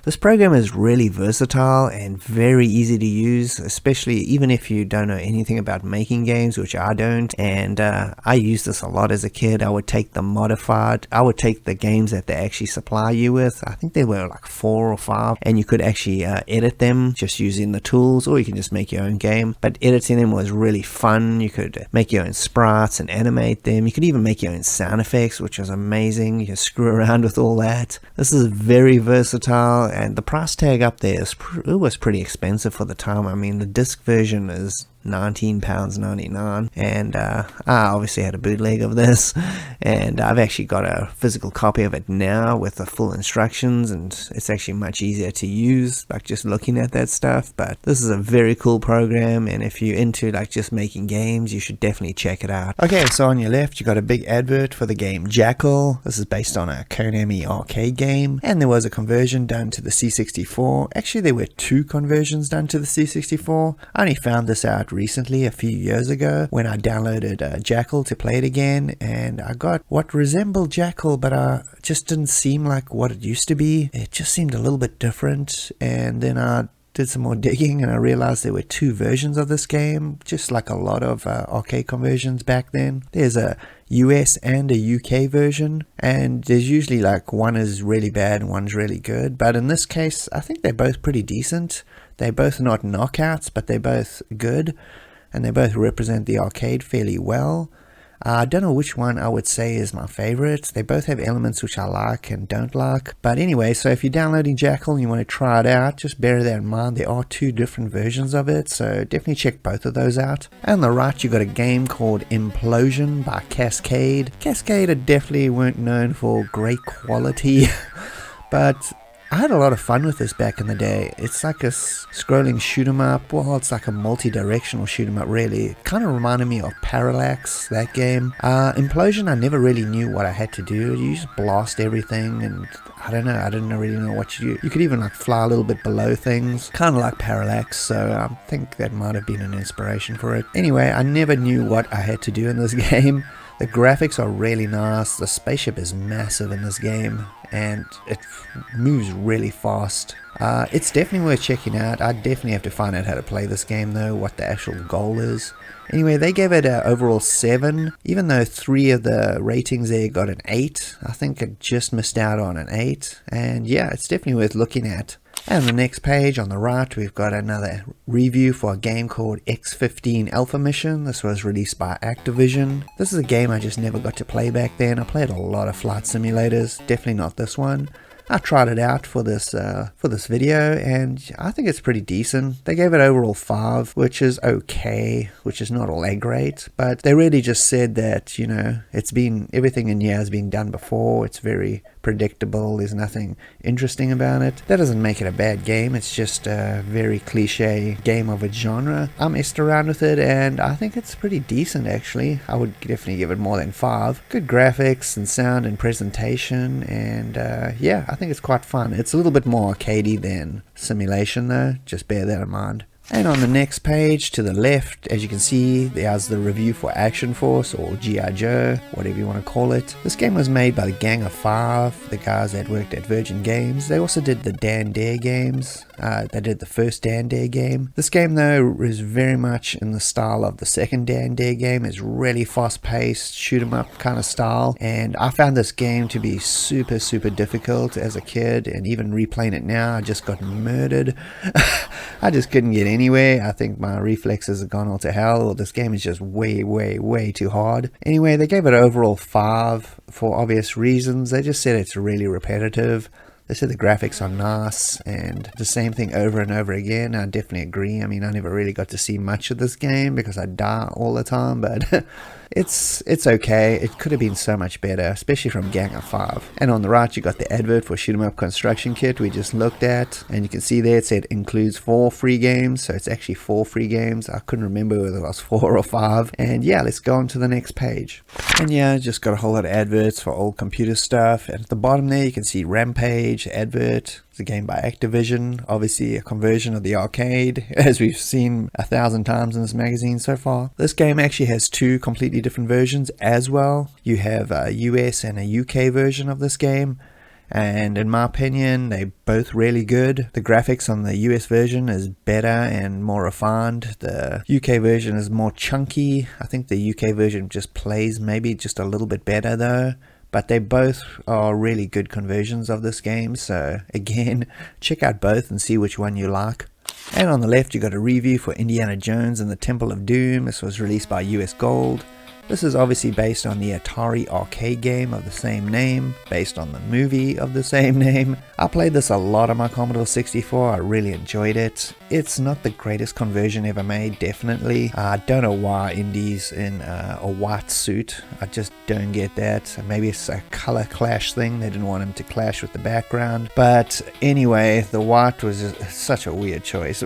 this program is really versatile and very easy to use, especially even if you don't know anything about making games, which I don't. And I used this a lot as a kid. I would take the games that they actually supply you with. I think there were like 4 or 5, and you could actually edit them just using the tools, or you can just make your own game. But editing them was really fun. You could make your own sprites and animate them. You could even make your own sound effects, which was amazing. You can screw around with all that. This is very versatile, and the price tag up there was pretty expensive for the time. I mean, the disc version is £19.99, and I obviously had a bootleg of this, and I've actually got a physical copy of it now with the full instructions, and it's actually much easier to use, like just looking at that stuff. But this is a very cool program, and if you're into like just making games, you should definitely check it out. Okay, so on your left you got a big advert for the game Jackal. This is based on a Konami arcade game, and there was a conversion done to the C64. Actually, there were 2 conversions done to the C64. I only found this out recently, a few years ago, when I downloaded Jackal to play it again, and I got what resembled Jackal, but just didn't seem like what it used to be. It just seemed a little bit different, and then I did some more digging and I realized there were 2 versions of this game, just like a lot of arcade conversions back then. There's a US and a UK version, and there's usually like one is really bad and one's really good, but in this case I think they're both pretty decent. They're both not knockouts, but they're both good, and they both represent the arcade fairly well. I don't know which one I would say is my favorite. They both have elements which I like and don't like. But anyway, so if you're downloading Jackal and you want to try it out, just bear that in mind. There are 2 different versions of it, so definitely check both of those out. And on the right, you got a game called Implosion by Cascade. Cascade definitely weren't known for great quality, but I had a lot of fun with this back in the day. It's like a scrolling shoot 'em up. Well, it's like a multi-directional shoot 'em up, really. It kind of reminded me of Parallax, that game. Implosion, I never really knew what I had to do. You just blast everything, and I don't know, I didn't really know what to do. You could even like fly a little bit below things, kind of like Parallax, so I think that might have been an inspiration for it. Anyway, I never knew what I had to do in this game. The graphics are really nice. The spaceship is massive in this game, and it moves really fast. It's definitely worth checking out. I definitely have to find out how to play this game though, what the actual goal is. Anyway, they gave it an overall 7, even though 3 of the ratings there got an 8. I think it just missed out on an 8, and yeah, it's definitely worth looking at. And on the next page on the right, we've got another review for a game called X-15 Alpha Mission. This was released by Activision. This is a game I just never got to play back then. I played a lot of flight simulators, definitely not this one. I tried it out for this video, and I think it's pretty decent. They gave it overall 5, which is okay, which is not all that great, but they really just said that, you know, everything in here has been done before. It's very predictable. There's nothing interesting about it. That doesn't make it a bad game. It's just a very cliche game of a genre. I messed around with it, and I think it's pretty decent actually. I would definitely give it more than 5. Good graphics and sound and presentation, and yeah, I think it's quite fun. It's a little bit more arcadey than simulation though, just bear that in mind. And on the next page to the left, as you can see, there's the review for Action Force, or G.I. Joe, whatever you want to call it. This game was made by the Gang of 5, the guys that worked at Virgin Games. They also did the Dan Dare games. They did the first Dan Dare game. This game though is very much in the style of the second Dan Dare game. It's really fast paced, shoot 'em up kind of style. And I found this game to be super difficult as a kid, and even replaying it now, I just got murdered. I just couldn't get anywhere. I think my reflexes have gone all to hell, or this game is just way too hard. Anyway, they gave it overall 5 for obvious reasons. They just said it's really repetitive. They said the graphics are nice, and the same thing over and over again. I definitely agree. I mean, I never really got to see much of this game because I die all the time, but it's okay. It could have been so much better, especially from Gang of 5. And on the right, you got the advert for Shoot 'em Up Construction Kit we just looked at, and you can see there it said includes 4 free games, so it's actually 4 free games. I couldn't remember whether it was 4 or 5. And yeah, let's go on to the next page. And yeah, just got a whole lot of adverts for old computer stuff. And at the bottom there, you can see Rampage advert. It's a game by Activision, obviously a conversion of the arcade, as we've seen 1,000 times in this magazine so far. This game actually has 2 completely different versions as well. You have a US and a UK version of this game, and in my opinion, they're both really good. The graphics on the US version is better and more refined. The UK version is more chunky. I think the UK version just plays maybe just a little bit better though. But they both are really good conversions of this game, so again, check out both and see which one you like. And on the left, you got a review for Indiana Jones and the Temple of Doom. This was released by US Gold. This is obviously based on the Atari arcade game of the same name, based on the movie of the same name. I played this a lot on my Commodore 64, I really enjoyed it. It's not the greatest conversion ever made, definitely. I don't know why Indy's in a white suit, I just don't get that. Maybe it's a color clash thing, they didn't want him to clash with the background. But anyway, the white was just such a weird choice.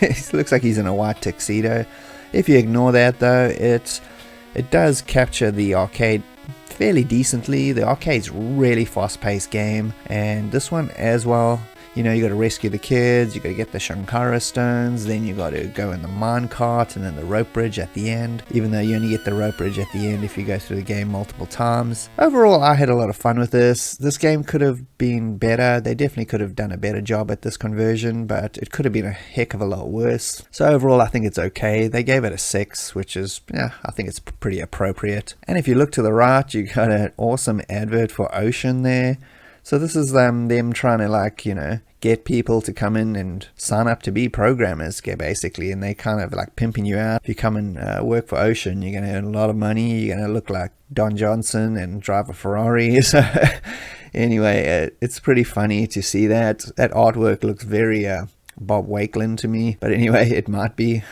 It looks like he's in a white tuxedo. If you ignore that though, it does capture the arcade fairly decently. The arcade's really fast-paced game, and this one as well. You know, you got to rescue the kids, you got to get the Shankara stones, then you got to go in the mine cart and then the rope bridge at the end, even though you only get the rope bridge at the end if you go through the game multiple times. Overall, I had a lot of fun with this. This game could have been better. They definitely could have done a better job at this conversion, but it could have been a heck of a lot worse. So overall, I think it's okay. They gave it a 6, which is, yeah, I think it's pretty appropriate. And if you look to the right, you got an awesome advert for Ocean there. So this is them trying to, like, you know, get people to come in and sign up to be programmers, basically, and they kind of like pimping you out. If you come and work for Ocean, you're going to earn a lot of money, you're going to look like Don Johnson and drive a Ferrari. So anyway, it's pretty funny to see that. That artwork looks very Bob Wakeland to me, but anyway, it might be.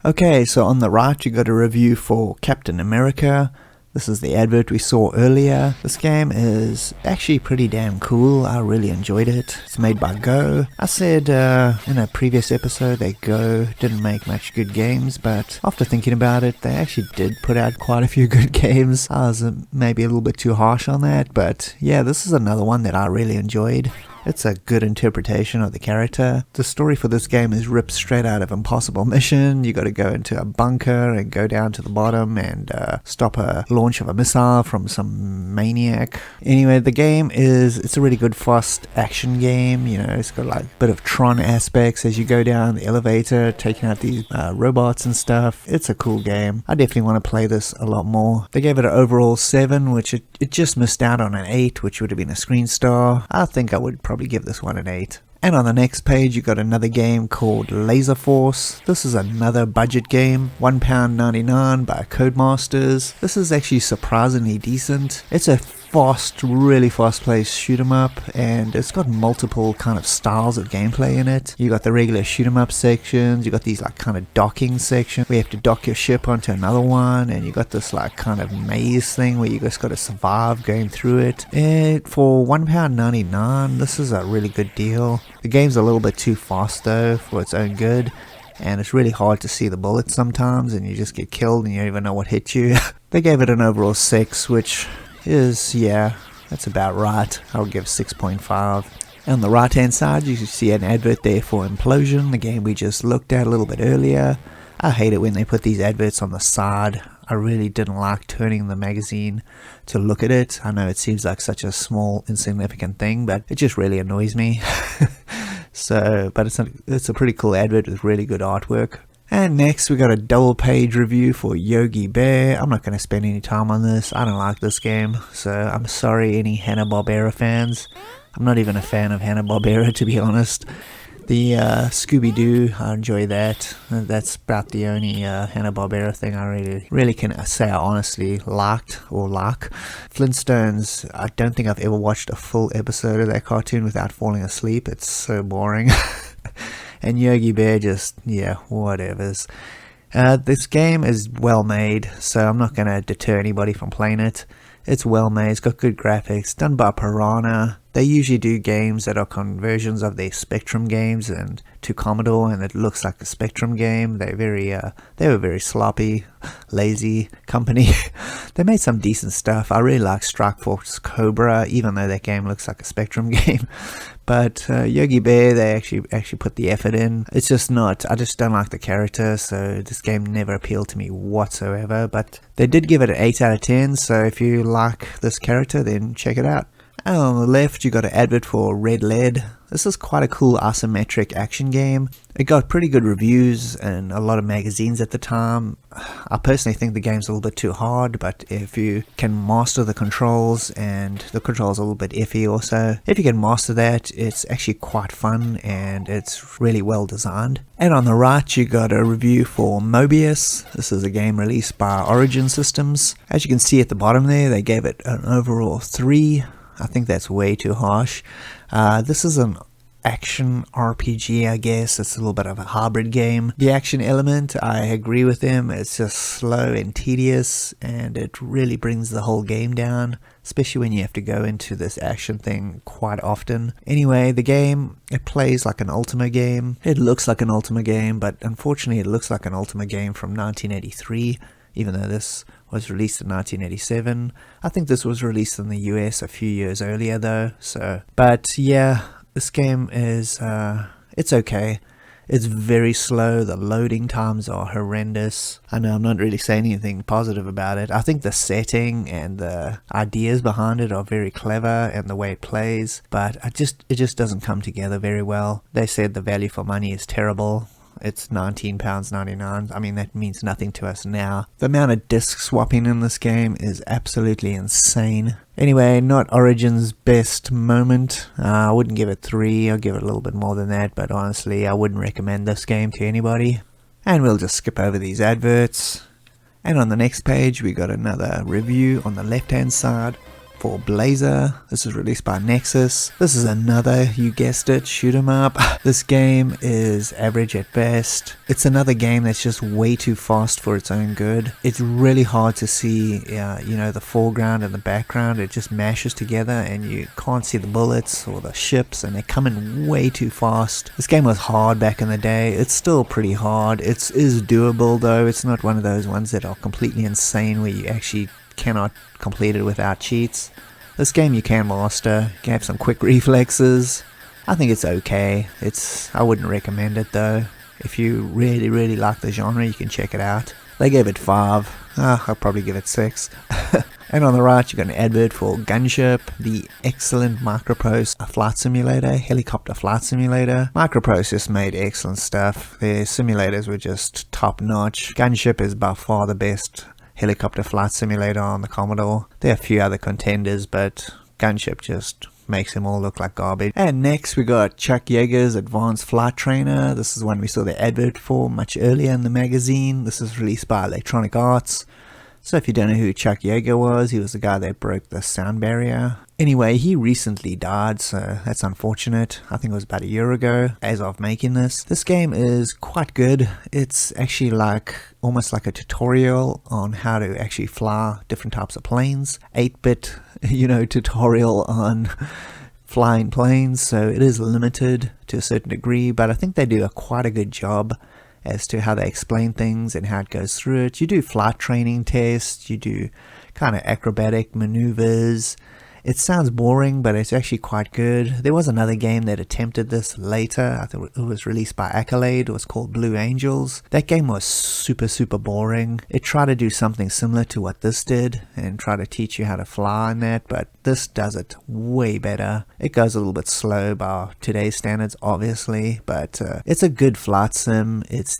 Okay, so on the right you got a review for Captain America. This is the advert we saw earlier. This game is actually pretty damn cool. I really enjoyed it. It's made by Go. I said in a previous episode that Go didn't make much good games, but after thinking about it, they actually did put out quite a few good games. I was maybe a little bit too harsh on that, but yeah, this is another one that I really enjoyed. It's a good interpretation of the character. The story for this game is ripped straight out of Impossible Mission. You got to go into a bunker and go down to the bottom and stop a launch of a missile from some maniac. Anyway, the game it's a really good fast action game. You know, it's got like a bit of Tron aspects as you go down the elevator, taking out these robots and stuff. It's a cool game. I definitely want to play this a lot more. They gave it an overall 7, which it just missed out on an 8, which would have been a screen star. I think I would probably give this one an 8. And on the next page you got another game called Laser Force. This is another budget game, £1.99 by Codemasters. This is actually surprisingly decent. It's a really fast paced shoot 'em up, and it's got multiple kind of styles of gameplay in it. You got the regular shoot 'em up sections, you got these like kind of docking sections where you have to dock your ship onto another one, and you got this like kind of maze thing where you just got to survive going through it. And for £1.99, this is a really good deal. The game's a little bit too fast though for its own good, and it's really hard to see the bullets sometimes, and you just get killed and you don't even know what hit you. They gave it an overall 6, which is, yeah, that's about right. I'll give 6.5. On the right hand side you see an advert there for Implosion, the game we just looked at a little bit earlier. I hate it when they put these adverts on the side. I really didn't like turning the magazine to look at it. I know it seems like such a small insignificant thing, but it just really annoys me. But it's a pretty cool advert with really good artwork. And next we got a double page review for Yogi Bear. I'm not going to spend any time on this. I don't like this game, so I'm sorry any Hanna-Barbera fans. I'm not even a fan of Hanna-Barbera, to be honest. The Scooby-Doo, I enjoy that. That's about the only Hanna-Barbera thing I really can say I honestly liked or like. Flintstones, I don't think I've ever watched a full episode of that cartoon without falling asleep. It's so boring. And Yogi Bear just, yeah, whatevers. This game is well made, so I'm not going to deter anybody from playing it. It's well made, it's got good graphics, done by Piranha. They usually do games that are conversions of their Spectrum games and to Commodore, and it looks like a Spectrum game. They were very sloppy, lazy company. They made some decent stuff. I really like Strike Force Cobra, even though that game looks like a Spectrum game. But Yogi Bear, they actually put the effort in. It's just not, I just don't like the character, so this game never appealed to me whatsoever. But they did give it an 8 out of 10, so if you like this character, then check it out. And on the left you got an advert for Red Lead. This is quite a cool isometric action game. It got pretty good reviews and a lot of magazines at the time. I personally think the game's a little bit too hard, but if you can master the controls, and the controls are a little bit iffy also, if you can master that, it's actually quite fun and it's really well designed. And on the right you got a review for Mobius. This is a game released by Origin Systems. As you can see at the bottom there, they gave it an overall 3. I think that's way too harsh. This is an action RPG, I guess. It's a little bit of a hybrid game. The action element, I agree with them. It's just slow and tedious, and it really brings the whole game down, especially when you have to go into this action thing quite often. Anyway, the game, it plays like an Ultima game. It looks like an Ultima game, but unfortunately it looks like an Ultima game from 1983. Even though this was released in 1987. I think this was released in the US a few years earlier though. But yeah, this game is, it's okay. It's very slow, the loading times are horrendous. I know I'm not really saying anything positive about it. I think the setting and the ideas behind it are very clever, and the way it plays, but it just doesn't come together very well. They said the value for money is terrible. it's £19.99. I mean, that means nothing to us now. The amount of disc swapping in this game is absolutely insane. Anyway, not Origin's best moment. I wouldn't give it 3, I'll give it a little bit more than that, but honestly, I wouldn't recommend this game to anybody. And we'll just skip over these adverts. And on the next page, we got another review on the left-hand side for Blazer. This is released by Nexus. This is another, you guessed it, shoot 'em up. This game is average at best. It's another game that's just way too fast for its own good. It's really hard to see, the foreground and the background. It just mashes together and you can't see the bullets or the ships, and they come in way too fast. This game was hard back in the day. It's still pretty hard. It is doable though. It's not one of those ones that are completely insane where you actually cannot complete it without cheats. This game you can master. You can have some quick reflexes. I think it's okay. I wouldn't recommend it though. If you really like the genre, you can check it out. They gave it 5. I'll probably give it 6. And on the right you got an advert for Gunship, the excellent Microprose flight simulator, helicopter flight simulator. Microprose just made excellent stuff. Their simulators were just top notch. Gunship is by far the best helicopter flight simulator on the Commodore. There are a few other contenders, but Gunship just makes them all look like garbage. And next we got Chuck Yeager's Advanced Flight Trainer. This is one we saw the advert for much earlier in the magazine. This is released by Electronic Arts. So if you don't know who Chuck Yeager was, he was the guy that broke the sound barrier. Anyway, he recently died, so that's unfortunate. I think it was about a year ago as of making this. This game is quite good. It's actually almost like a tutorial on how to actually fly different types of planes. 8-bit, tutorial on flying planes, so it is limited to a certain degree, but I think they do quite a good job as to how they explain things and how it goes through it. You do flight training tests, you do kind of acrobatic maneuvers. It sounds boring, but it's actually quite good. There was another game that attempted this later. I think it was released by Accolade. It was called Blue Angels. That game was super boring. It tried to do something similar to what this did and try to teach you how to fly in that, but this does it way better. It goes a little bit slow by today's standards, obviously, but it's a good flight sim. It's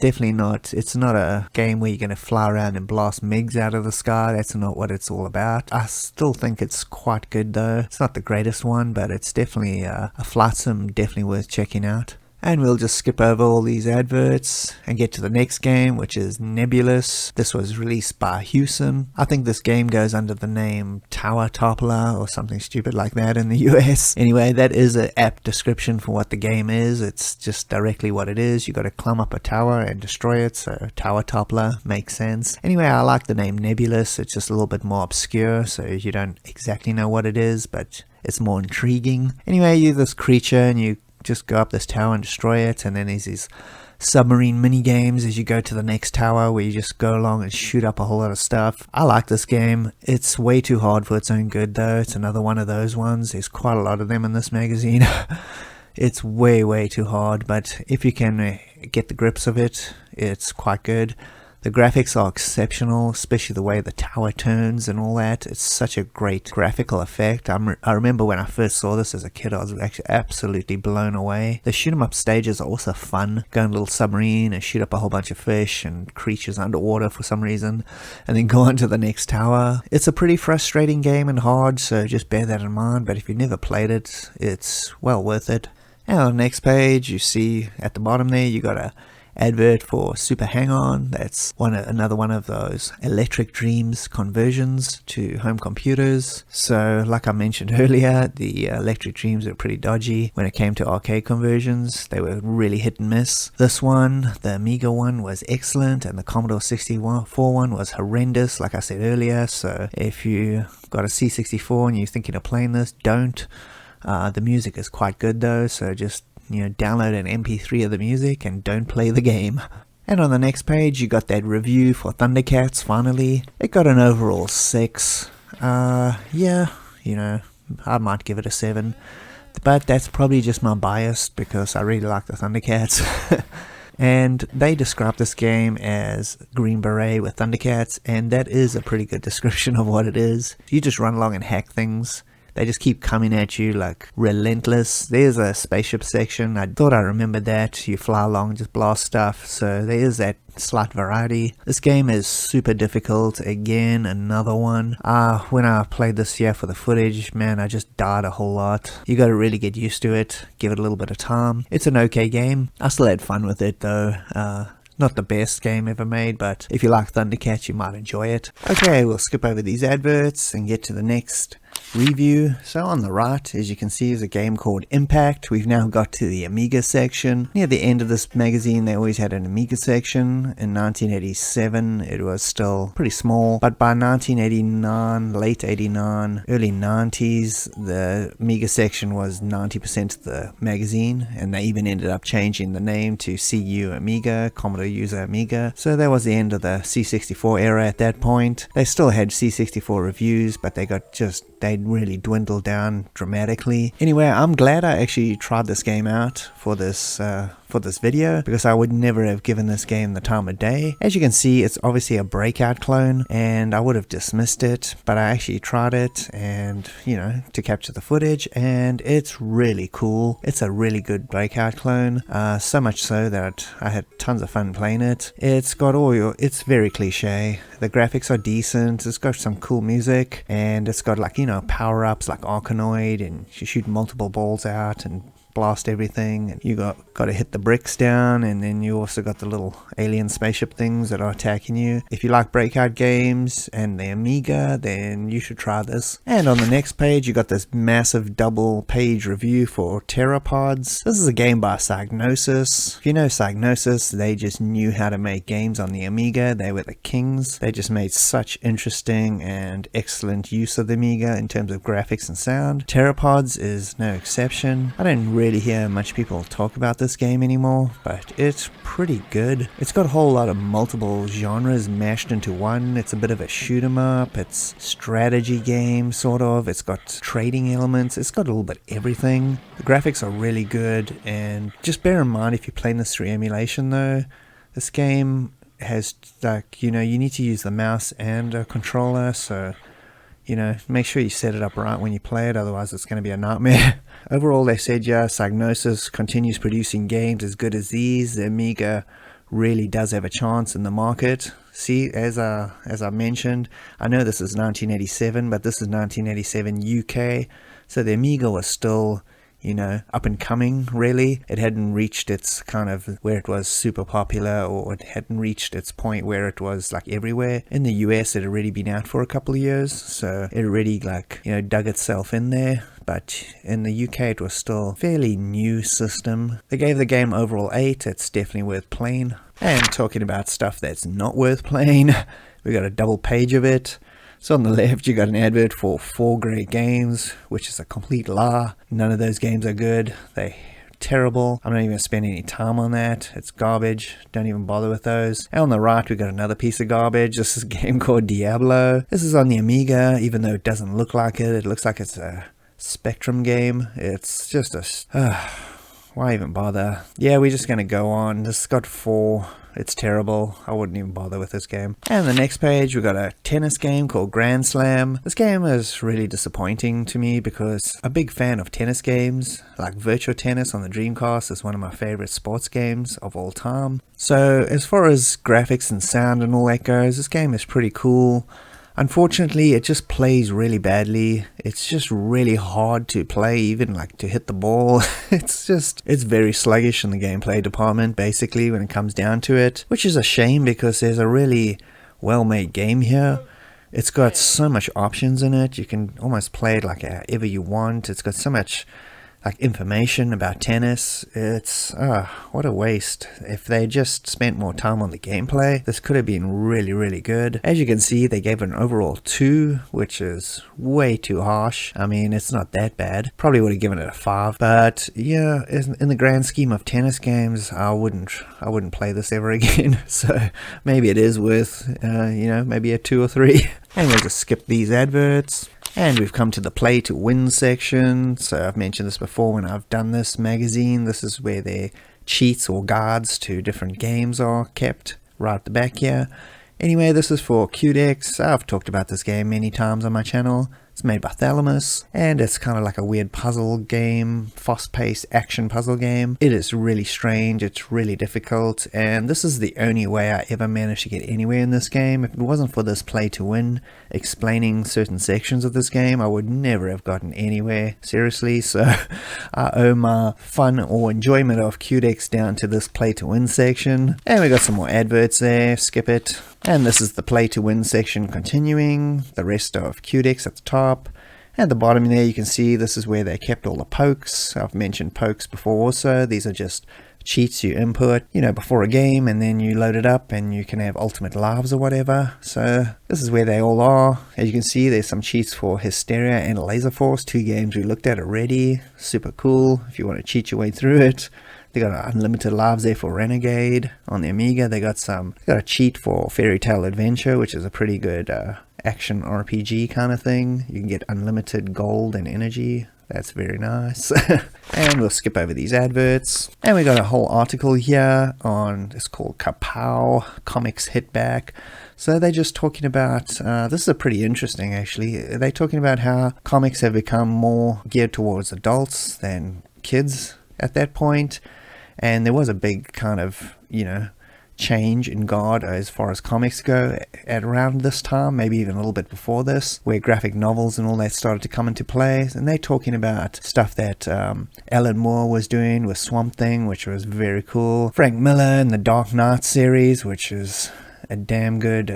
not a game where you're going to fly around and blast MiGs out of the sky. That's not what it's all about. I still think it's quite good though. It's not the greatest one, but it's definitely a flight sim definitely worth checking out. And we'll just skip over all these adverts and get to the next game, which is Nebulous. This was released by Hewson. I think this game goes under the name Tower Toppler or something stupid like that in the US. Anyway, that is an apt description for what the game is. It's just directly what it is. You got to climb up a tower and destroy it, so Tower Toppler makes sense. Anyway, I like the name Nebulous. It's just a little bit more obscure, so you don't exactly know what it is, but it's more intriguing. Anyway, you're this creature and you just go up this tower and destroy it, and then there's these submarine mini games as you go to the next tower where you just go along and shoot up a whole lot of stuff. I like this game. It's way too hard for its own good though. It's another one of those ones. There's quite a lot of them in this magazine. It's way too hard, but if you can get the grips of it, it's quite good. The graphics are exceptional, especially the way the tower turns and all that. It's such a great graphical effect. I remember when I first saw this as a kid, I was actually absolutely blown away. The shoot 'em up stages are also fun. Go in a little submarine and shoot up a whole bunch of fish and creatures underwater for some reason, and then go on to the next tower. It's a pretty frustrating game and hard, so just bear that in mind, but if you've never played it, it's well worth it. And on the next page, you see at the bottom there, you got a advert for Super Hang-On. That's another one of those Electric Dreams conversions to home computers. So like I mentioned earlier, the Electric Dreams are pretty dodgy when it came to arcade conversions. They were really hit and miss. This one, the Amiga one, was excellent, and the Commodore 64 one was horrendous, like I said earlier. So if you got a C64 and you're thinking of playing this, don't. The music is quite good though, so just download an MP3 of the music and don't play the game. And on the next page you got that review for Thundercats. Finally, it got an overall 6. I might give it a 7, but that's probably just my bias because I really like the Thundercats. And they describe this game as Green Beret with Thundercats, and that is a pretty good description of what it is. You just run along and hack things. They just keep coming at you like relentless. There's a spaceship section. I thought I remembered that. You fly along, just blast stuff. So there is that slight variety. This game is super difficult. Again, another one. When I played this here for the footage, man, I just died a whole lot. You gotta really get used to it. Give it a little bit of time. It's an okay game. I still had fun with it though. Not the best game ever made, but if you like Thundercats, you might enjoy it. Okay, we'll skip over these adverts and get to the next review. So on the right, as you can see, is a game called Impact. We've now got to the Amiga section. Near the end of this magazine, they always had an Amiga section. In 1987, it was still pretty small, but by 1989, late 89, early 90s, the Amiga section was 90% of the magazine, and they even ended up changing the name to CU Amiga, Commodore User Amiga. So that was the end of the C64 era at that point. They still had C64 reviews, but they'd really dwindled down dramatically. Anyway, I'm glad I actually tried this game out for this video, because I would never have given this game the time of day. As you can see, it's obviously a breakout clone, and I would have dismissed it, but I actually tried it, and to capture the footage, and it's really cool. It's a really good breakout clone, so much so that I had tons of fun playing it. It's very cliche. The graphics are decent. It's got some cool music, and it's got power-ups like Arkanoid, and you shoot multiple balls out and blast everything, and you got to hit the bricks down, and then you also got the little alien spaceship things that are attacking you. If you like breakout games and the Amiga, then you should try this. And on the next page, you got this massive double page review for Pteropods. This is a game by Psygnosis. If you know Psygnosis, they just knew how to make games on the Amiga. They were the kings. They just made such interesting and excellent use of the Amiga in terms of graphics and sound. Pteropods is no exception. I don't really hear much people talk about this game anymore, but it's pretty good. It's got a whole lot of multiple genres mashed into one. It's a bit of a shoot 'em up. It's strategy game, sort of. It's got trading elements. It's got a little bit of everything. The graphics are really good, and just bear in mind if you're playing this through emulation though, this game has you need to use the mouse and a controller, so make sure you set it up right when you play it, otherwise it's going to be a nightmare. Overall, they said, Psygnosis continues producing games as good as these. The Amiga really does have a chance in the market. See, as I mentioned, I know this is 1987, but this is 1987 UK, so the Amiga was still up and coming, really. It hadn't reached its kind of where it was super popular, or it hadn't reached its point where it was like everywhere. In the US, it had already been out for a couple of years, so it already dug itself in there. But in the UK, it was still a fairly new system. They gave the game overall 8. It's definitely worth playing. And talking about stuff that's not worth playing, we got a double page of it. So on the left, you got an advert for 4 great games, which is a complete lie. None of those games are good. They're terrible. I'm not even going to spend any time on that. It's garbage. Don't even bother with those. And on the right, we got another piece of garbage. This is a game called Diablo. This is on the Amiga, even though it doesn't look like it. It looks like it's a Spectrum game. It's just why even bother? Yeah, we're just going to go on. This has got 4. It's terrible. I wouldn't even bother with this game. And the next page, we got a tennis game called Grand Slam. This game is really disappointing to me because I'm a big fan of tennis games. Like Virtua Tennis on the Dreamcast is one of my favorite sports games of all time. So as far as graphics and sound and all that goes, this game is pretty cool. Unfortunately, it just plays really badly. It's just really hard to play, even to hit the ball. It's very sluggish in the gameplay department, basically, when it comes down to it, which is a shame because there's a really well-made game here. It's got so much options in it. You can almost play it however you want. It's got so much information about tennis. It's what a waste. If they just spent more time on the gameplay, this could have been really, really good. As you can see, they gave it an overall 2, which is way too harsh. I mean, it's not that bad. Probably would have given it a 5, but yeah, in the grand scheme of tennis games, I wouldn't play this ever again. So maybe it is worth maybe a 2 or 3. And we'll just skip these adverts. And we've come to the play to win section. So I've mentioned this before when I've done this magazine. This is where their cheats or guides to different games are kept, right at the back here. Anyway, this is for Cudex. I've talked about this game many times on my channel. It's made by Thalamus, and it's kind of like a weird puzzle game, fast-paced action puzzle game. It is really strange, it's really difficult, and this is the only way I ever managed to get anywhere in this game. If it wasn't for this play to win explaining certain sections of this game, I would never have gotten anywhere, seriously. So I owe my fun or enjoyment of Cudex down to this play to win section. And we got some more adverts there, skip it. And this is the play to win section continuing, the rest of Cudex at the top. At the bottom there you can see this is where they kept all the pokes. I've mentioned pokes before also. These are just cheats you input, before a game, and then you load it up and you can have ultimate lives or whatever. So this is where they all are. As you can see, there's some cheats for Hysteria and Laser Force, 2 games we looked at already. Super cool if you want to cheat your way through it. They got unlimited lives there for Renegade on the Amiga. They got a cheat for Fairy Tale Adventure, which is a pretty good action RPG kind of thing. You can get unlimited gold and energy. That's very nice. And we'll skip over these adverts. And we got a whole article here on, it's called Kapow, Comics Hit Back. So they're just talking about, this is pretty interesting actually. They're talking about how comics have become more geared towards adults than kids at that point. And there was a big kind of, change in God as far as comics go at around this time, maybe even a little bit before this, where graphic novels and all that started to come into play. And they're talking about stuff that Alan Moore was doing with Swamp Thing, which was very cool. Frank Miller and the Dark Knight series, which is a damn good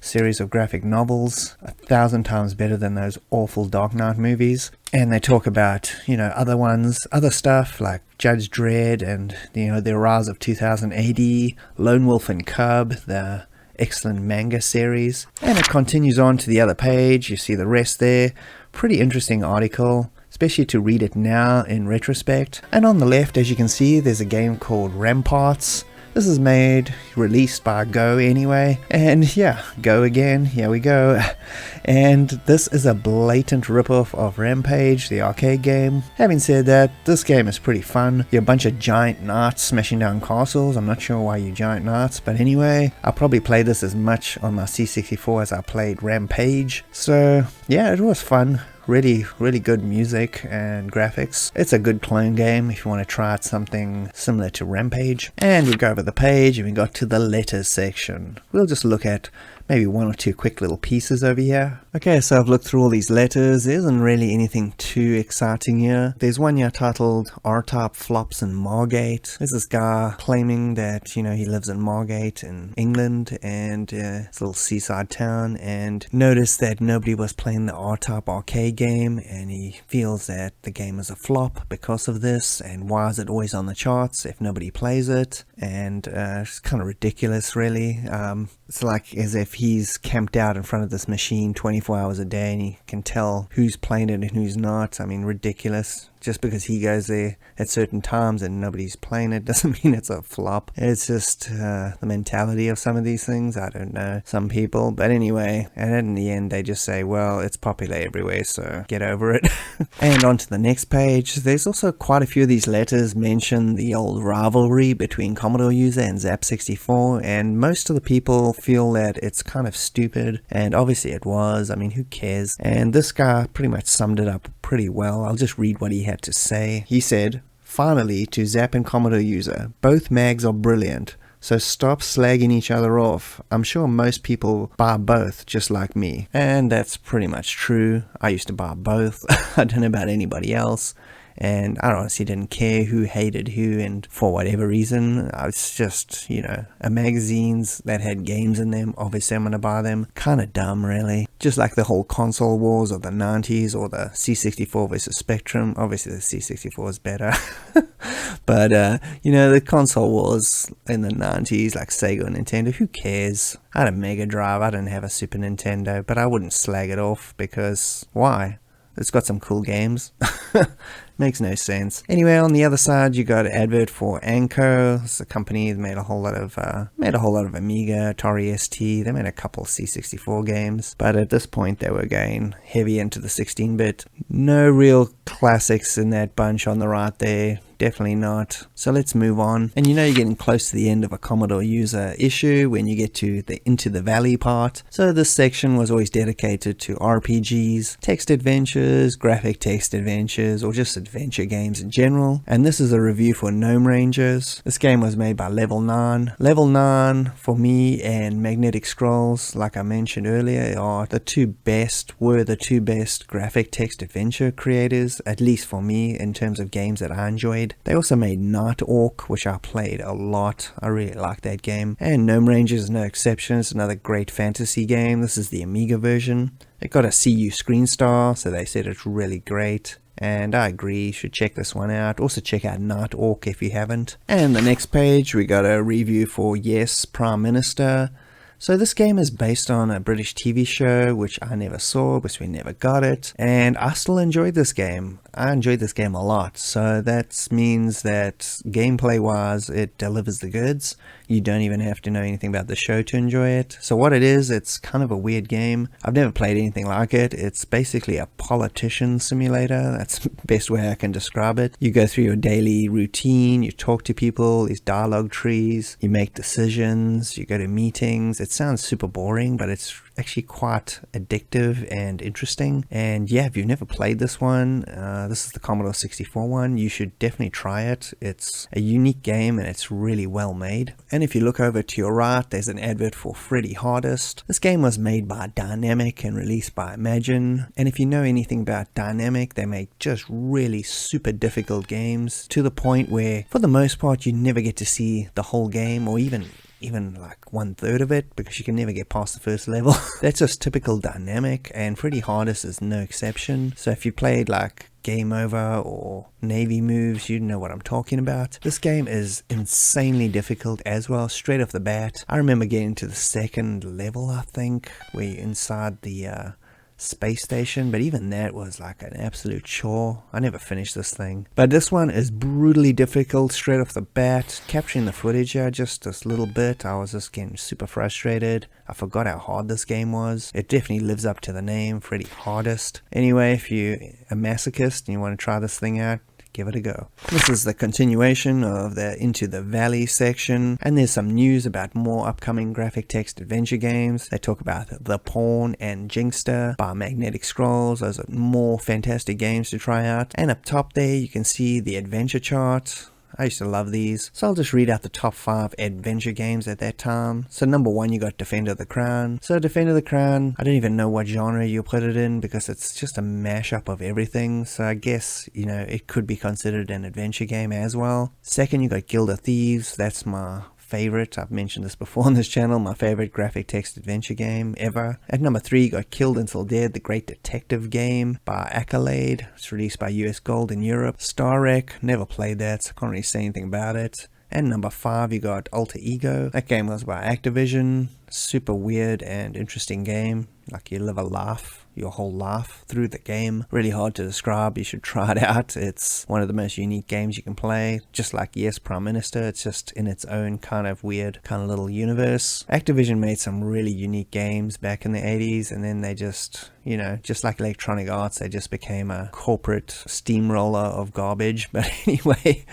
series of graphic novels, 1,000 times better than those awful Dark Knight movies. And they talk about, other stuff like Judge Dredd and, the Rise of 2000 AD, Lone Wolf and Cub, the excellent manga series. And it continues on to the other page. You see the rest there. Pretty interesting article, especially to read it now in retrospect. And on the left, as you can see, there's a game called Ramparts. This is released by Go anyway, and yeah, Go again, here we go. And this is a blatant ripoff of Rampage, the arcade game. Having said that, this game is pretty fun. You're a bunch of giant knights smashing down castles. I'm not sure why you giant knights, but anyway, I probably played this as much on my C64 as I played Rampage. So yeah, it was fun. Really, really good music and graphics. It's a good clone game if you want to try out something similar to Rampage. And we go over the page and we got to the letters section. We'll just look at maybe 1 or 2 quick little pieces over here. Okay, so I've looked through all these letters. There isn't really anything too exciting here. There's one here titled R-Type Flops in Margate. There's this guy claiming that, he lives in Margate in England, and it's a little seaside town, and noticed that nobody was playing the R-Type arcade game, and he feels that the game is a flop because of this, and why is it always on the charts if nobody plays it? And it's kind of ridiculous, really. It's like as if he's camped out in front of this machine 24 hours a day and he can tell who's playing it and who's not. I mean, ridiculous. Just because he goes there at certain times and nobody's playing it doesn't mean it's a flop. It's just the mentality of some of these things. I don't know, some people. But anyway, and in the end they just say, well, it's popular everywhere, so get over it. And on to the next page. There's also quite a few of these letters mention the old rivalry between Commodore User and Zap64, and most of the people feel that it's kind of stupid, and obviously it was. I mean, who cares? And this guy pretty much summed it up pretty well. I'll just read what he had to say. He said, "Finally, to Zap and Commodore User, both mags are brilliant, so stop slagging each other off. I'm sure most people buy both, just like me." And that's pretty much true. I used to buy both. I don't know about anybody else. And I honestly didn't care who hated who, and for whatever reason, I was just, magazines that had games in them, obviously I'm going to buy them. Kind of dumb, really. Just like the whole console wars of the 90s, or the C64 versus Spectrum. Obviously the C64 is better. But, the console wars in the 90s, like Sega and Nintendo, who cares? I had a Mega Drive, I didn't have a Super Nintendo, but I wouldn't slag it off, because why? It's got some cool games. Makes no sense. Anyway, on the other side, you got an advert for Anko. It's a company that made a whole lot of Amiga, Atari ST. They made a couple C64 games, but at this point they were going heavy into the 16-bit. No real classics in that bunch on the right there. definitely not. So let's move on. And you know you're getting close to the end of a Commodore User issue when you get to the Into the Valley part. So this section was always dedicated to RPGs, text adventures, graphic text adventures, or just adventure games in general. And this is a review for Gnome Rangers. This game was made by Level 9. Level 9 for me and Magnetic Scrolls, like I mentioned earlier, were the two best graphic text adventure creators, at least for me, in terms of games that I enjoyed. They also made Night Orc, which I played a lot. I really like that game. And Gnome Rangers is no exception. It's another great fantasy game. This is the Amiga version. It got a CU Screen Star, so they said it's really great. And I agree, you should check this one out. Also check out Night Orc if you haven't. And the next page, we got a review for Yes, Prime Minister. So this game is based on a British TV show, which I never saw, because we never got it. And I still enjoyed this game. I enjoyed this game a lot. So that means that gameplay-wise, it delivers the goods. You don't even have to know anything about the show to enjoy it. So what it is, it's kind of a weird game. I've never played anything like it. It's basically a politician simulator. That's the best way I can describe it. You go through your daily routine, you talk to people, these dialogue trees, you make decisions, you go to meetings. It sounds super boring, but it's actually quite addictive and interesting. And yeah, if you've never played this one, this is the Commodore 64 one, you should definitely try it. It's a unique game and it's really well made. And if you look over to your right, there's an advert for Freddy Hardest. This game was made by Dynamic and released by Imagine. And if you know anything about Dynamic, they make just really super difficult games to the point where, for the most part, you never get to see the whole game or even like 1/3 of it, because you can never get past the first level. That's just typical Dynamic, and Freddy Hardest is no exception. So if you played like Game Over or Navy Moves, you know what I'm talking about. This game is insanely difficult as well, straight off the bat. I remember getting to the second level, I think, where you're inside the space station, but even that was like an absolute chore. I never finished this thing. But this one is brutally difficult straight off the bat. Capturing the footage here just this little bit, I was just getting super frustrated. I forgot how hard this game was. It definitely lives up to the name, Freddy Hardest. Anyway, if you're a masochist and you want to try this thing out, give it a go. This is the continuation of the Into the Valley section, and there's some news about more upcoming graphic text adventure games. They talk about The Pawn and Jinxter by Magnetic Scrolls. Those are more fantastic games to try out. And up top there you can see the adventure chart. I used to love these. So I'll just read out the top 5 adventure games at that time. So number 1, you got Defender of the Crown. So Defender of the Crown, I don't even know what genre you put it in, because it's just a mashup of everything. So I guess, you know, it could be considered an adventure game as well. Second, you got Guild of Thieves. That's my favorite. I've mentioned this before on this channel, my favorite graphic text adventure game ever. At number 3, you got Killed Until Dead, the great detective game by Accolade. It's released by US Gold in Europe. Star Wreck, never played that, so I can't really say anything about it. And number 5, you got Alter Ego. That game was by Activision. Super weird and interesting game. Like you live a life, your whole life through the game. Really hard to describe. You should try it out. It's one of the most unique games you can play. Just like Yes, Prime Minister. It's just in its own kind of weird kind of little universe. Activision made some really unique games back in the 80s, and then they just, you know, just like Electronic Arts, they just became a corporate steamroller of garbage. But anyway,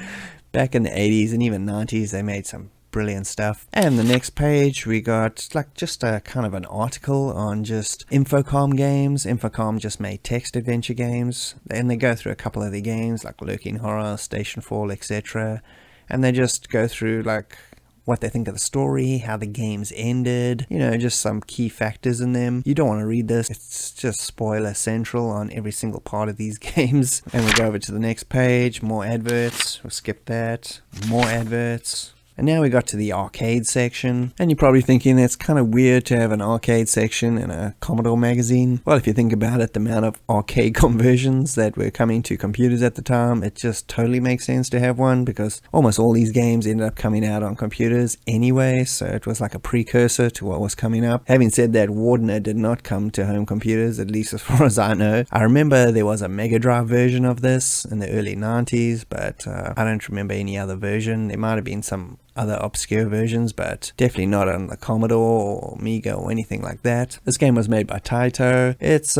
back in the 80s and even 90s, they made some brilliant stuff. And the next page, we got like just a kind of an article on just Infocom games. Infocom just made text adventure games, and they go through a couple of the games like Lurking Horror, Station Fall, etc. And they just go through like what they think of the story, how the games ended, you know, just some key factors in them. You don't want to read this. It's just spoiler central on every single part of these games. And we go over to the next page, more adverts. We'll skip that. More adverts. And now we got to the arcade section, and you're probably thinking that's kind of weird to have an arcade section in a Commodore magazine. Well, if you think about it, the amount of arcade conversions that were coming to computers at the time, it just totally makes sense to have one, because almost all these games ended up coming out on computers anyway, so it was like a precursor to what was coming up. Having said that, Wardner did not come to home computers, at least as far as I know. I remember there was a Mega Drive version of this in the early 90s, but I don't remember any other version. There might have been some other obscure versions, but definitely not on the Commodore or Amiga or anything like that. This game was made by Taito. It's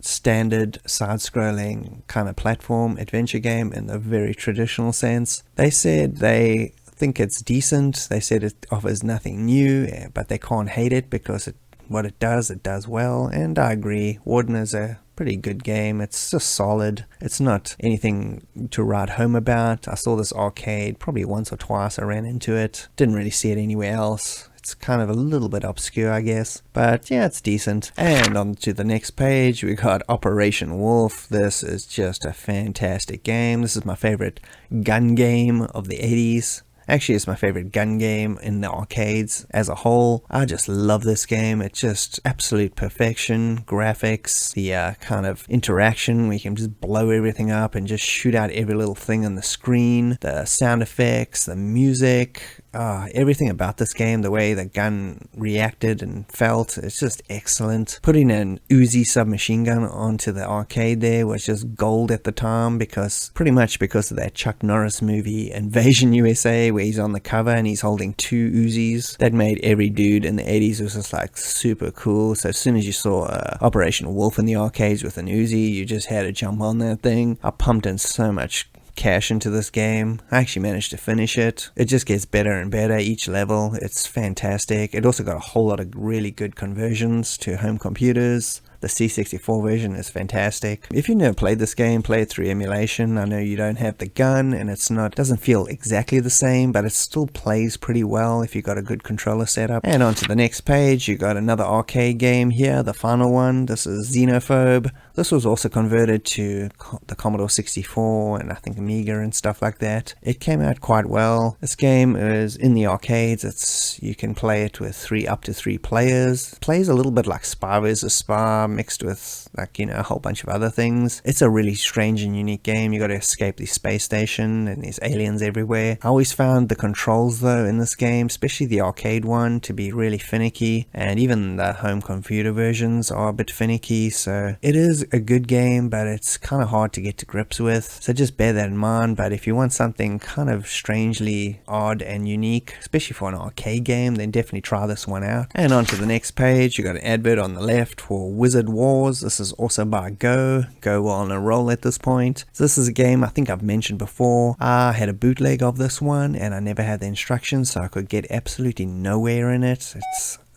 standard side-scrolling kind of platform adventure game in the very traditional sense. They said they think it's decent. They said it offers nothing new, but they can't hate it because what it does well, and I agree. Warden is a pretty good game. It's just solid. It's not anything to write home about. I saw this arcade probably once or twice. I ran into it. Didn't really see it anywhere else. It's kind of a little bit obscure, I guess, but yeah, it's decent. And on to the next page, we got Operation Wolf. This is just a fantastic game. This is my favorite gun game of the 80s. Actually, it's my favorite gun game in the arcades as a whole. I just love this game. It's just absolute perfection. Graphics, the kind of interaction where you can just blow everything up and just shoot out every little thing on the screen. The sound effects, the music, everything about this game, the way the gun reacted and felt, it's just excellent. Putting an Uzi submachine gun onto the arcade there was just gold at the time, pretty much because of that Chuck Norris movie Invasion USA, where he's on the cover and he's holding 2 Uzis. That made every dude in the 80s was just like super cool. So as soon as you saw Operation Wolf in the arcades with an Uzi, you just had to jump on that thing. I pumped in so much cash into this game. I actually managed to finish it. It just gets better and better each level. It's fantastic. It also got a whole lot of really good conversions to home computers. The C64 version is fantastic. If you've never played this game, play it through emulation. I know you don't have the gun and doesn't feel exactly the same, but it still plays pretty well if you've got a good controller setup. And on to the next page, you got another arcade game here, the final one. This is Xenophobe. This was also converted to the Commodore 64 and I think Amiga and stuff like that. It came out quite well. This game is in the arcades. You can play it with up to 3 players. It plays a little bit like Spy vs. Spy mixed with a whole bunch of other things. It's a really strange and unique game. You got to escape the space station and there's aliens everywhere. I always found the controls though in this game, especially the arcade one, to be really finicky, and even the home computer versions are a bit finicky. So it is a good game, but it's kind of hard to get to grips with, so just bear that in mind. But if you want something kind of strangely odd and unique, especially for an arcade game, then definitely try this one out. And on to the next page, you got an advert on the left for Wizard Wars. This is also by Go on a roll at this point. So this is a game I think I've mentioned before. I had a bootleg of this one and I never had the instructions, so I could get absolutely nowhere in it.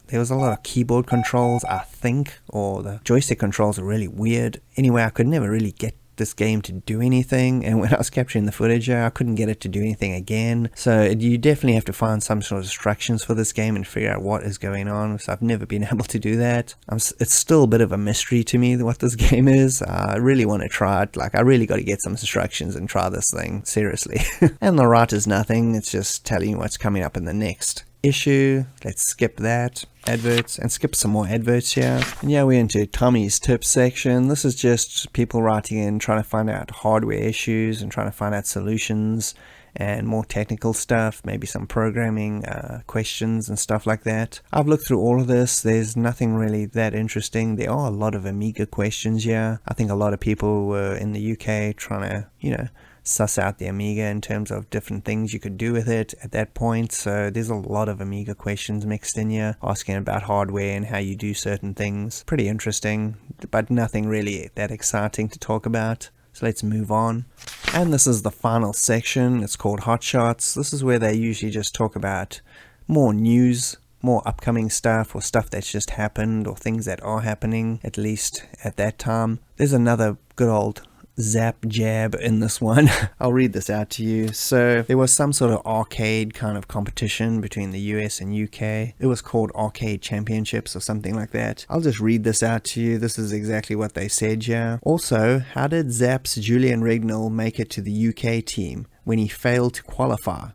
There was a lot of keyboard controls, I think, or the joystick controls are really weird. Anyway, I could never really get this game to do anything, and when I was capturing the footage, I couldn't get it to do anything again. So you definitely have to find some sort of instructions for this game and figure out what is going on. So I've never been able to do that. It's still a bit of a mystery to me what this game is. I really want to try it. I really got to get some instructions and try this thing seriously. And the right is nothing. It's just telling you what's coming up in the next issue. Let's skip that adverts and skip some more adverts here. And yeah, we're into Tommy's tips section. This is just people writing in, trying to find out hardware issues and trying to find out solutions and more technical stuff, maybe some programming questions and stuff like that. I've looked through all of this. There's nothing really that interesting. There are a lot of Amiga questions here. I think a lot of people were in the UK trying to, suss out the Amiga in terms of different things you could do with it at that point. So there's a lot of Amiga questions mixed in here, asking about hardware and how you do certain things. Pretty interesting, but nothing really that exciting to talk about. So let's move on. And this is the final section. It's called Hot Shots. This is where they usually just talk about more news, more upcoming stuff, or stuff that's just happened, or things that are happening, at least at that time. There's another good old zap jab in this one. I'll read this out to you. So there was some sort of arcade kind of competition between the US and UK. It was called Arcade Championships or something like that. I'll just read this out to you. This is exactly what they said here. Also, how did Zap's Julian Regnall make it to the UK team when he failed to qualify? ?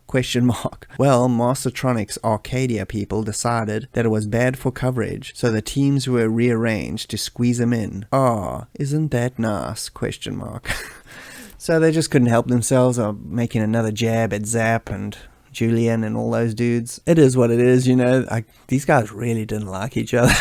Well, Mastertronics Arcadia people decided that it was bad for coverage, so the teams were rearranged to squeeze him in. Isn't that nice? ? So they just couldn't help themselves of making another jab at Zap and Julian and all those dudes. It is what it is, these guys really didn't like each other.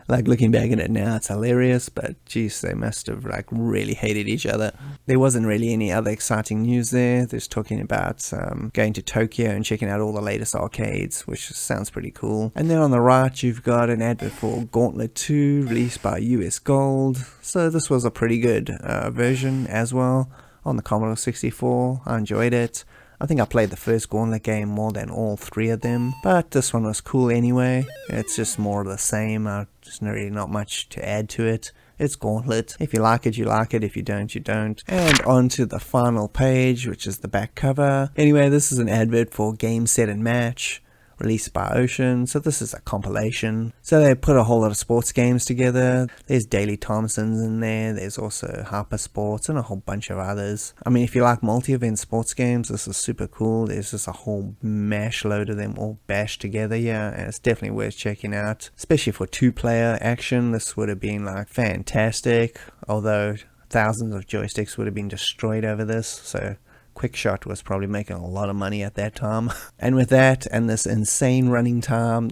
Like looking back at it now, it's hilarious, but geez, they must have like really hated each other. There wasn't really any other exciting news there. There's talking about going to Tokyo and checking out all the latest arcades, which sounds pretty cool. And then on the right, you've got an advert for Gauntlet 2, released by US Gold. So this was a pretty good version as well on the Commodore 64. I enjoyed it. I think I played the first Gauntlet game more than all three of them, but this one was cool anyway. It's just more of the same. There's really not much to add to it. It's Gauntlet. If you like it, you like it. If you don't, you don't. And on to the final page, which is the back cover. Anyway, this is an advert for Game, Set and Match, released by Ocean. So this is a compilation. So they put a whole lot of sports games together. There's Daley Thompson's in there. There's also Harper Sports and a whole bunch of others. I mean, if you like multi-event sports games, this is super cool. There's just a whole mash load of them all bashed together here, and it's definitely worth checking out. Especially for two-player action, this would have been like fantastic. Although thousands of joysticks would have been destroyed over this, so Quickshot was probably making a lot of money at that time. And with that and this insane running time,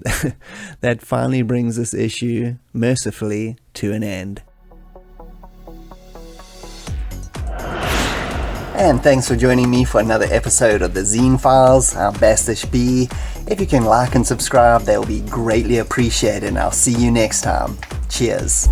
that finally brings this issue, mercifully, to an end. And thanks for joining me for another episode of the Zine-Files. I'm Bastish B. If you can like and subscribe, that will be greatly appreciated, and I'll see you next time. Cheers.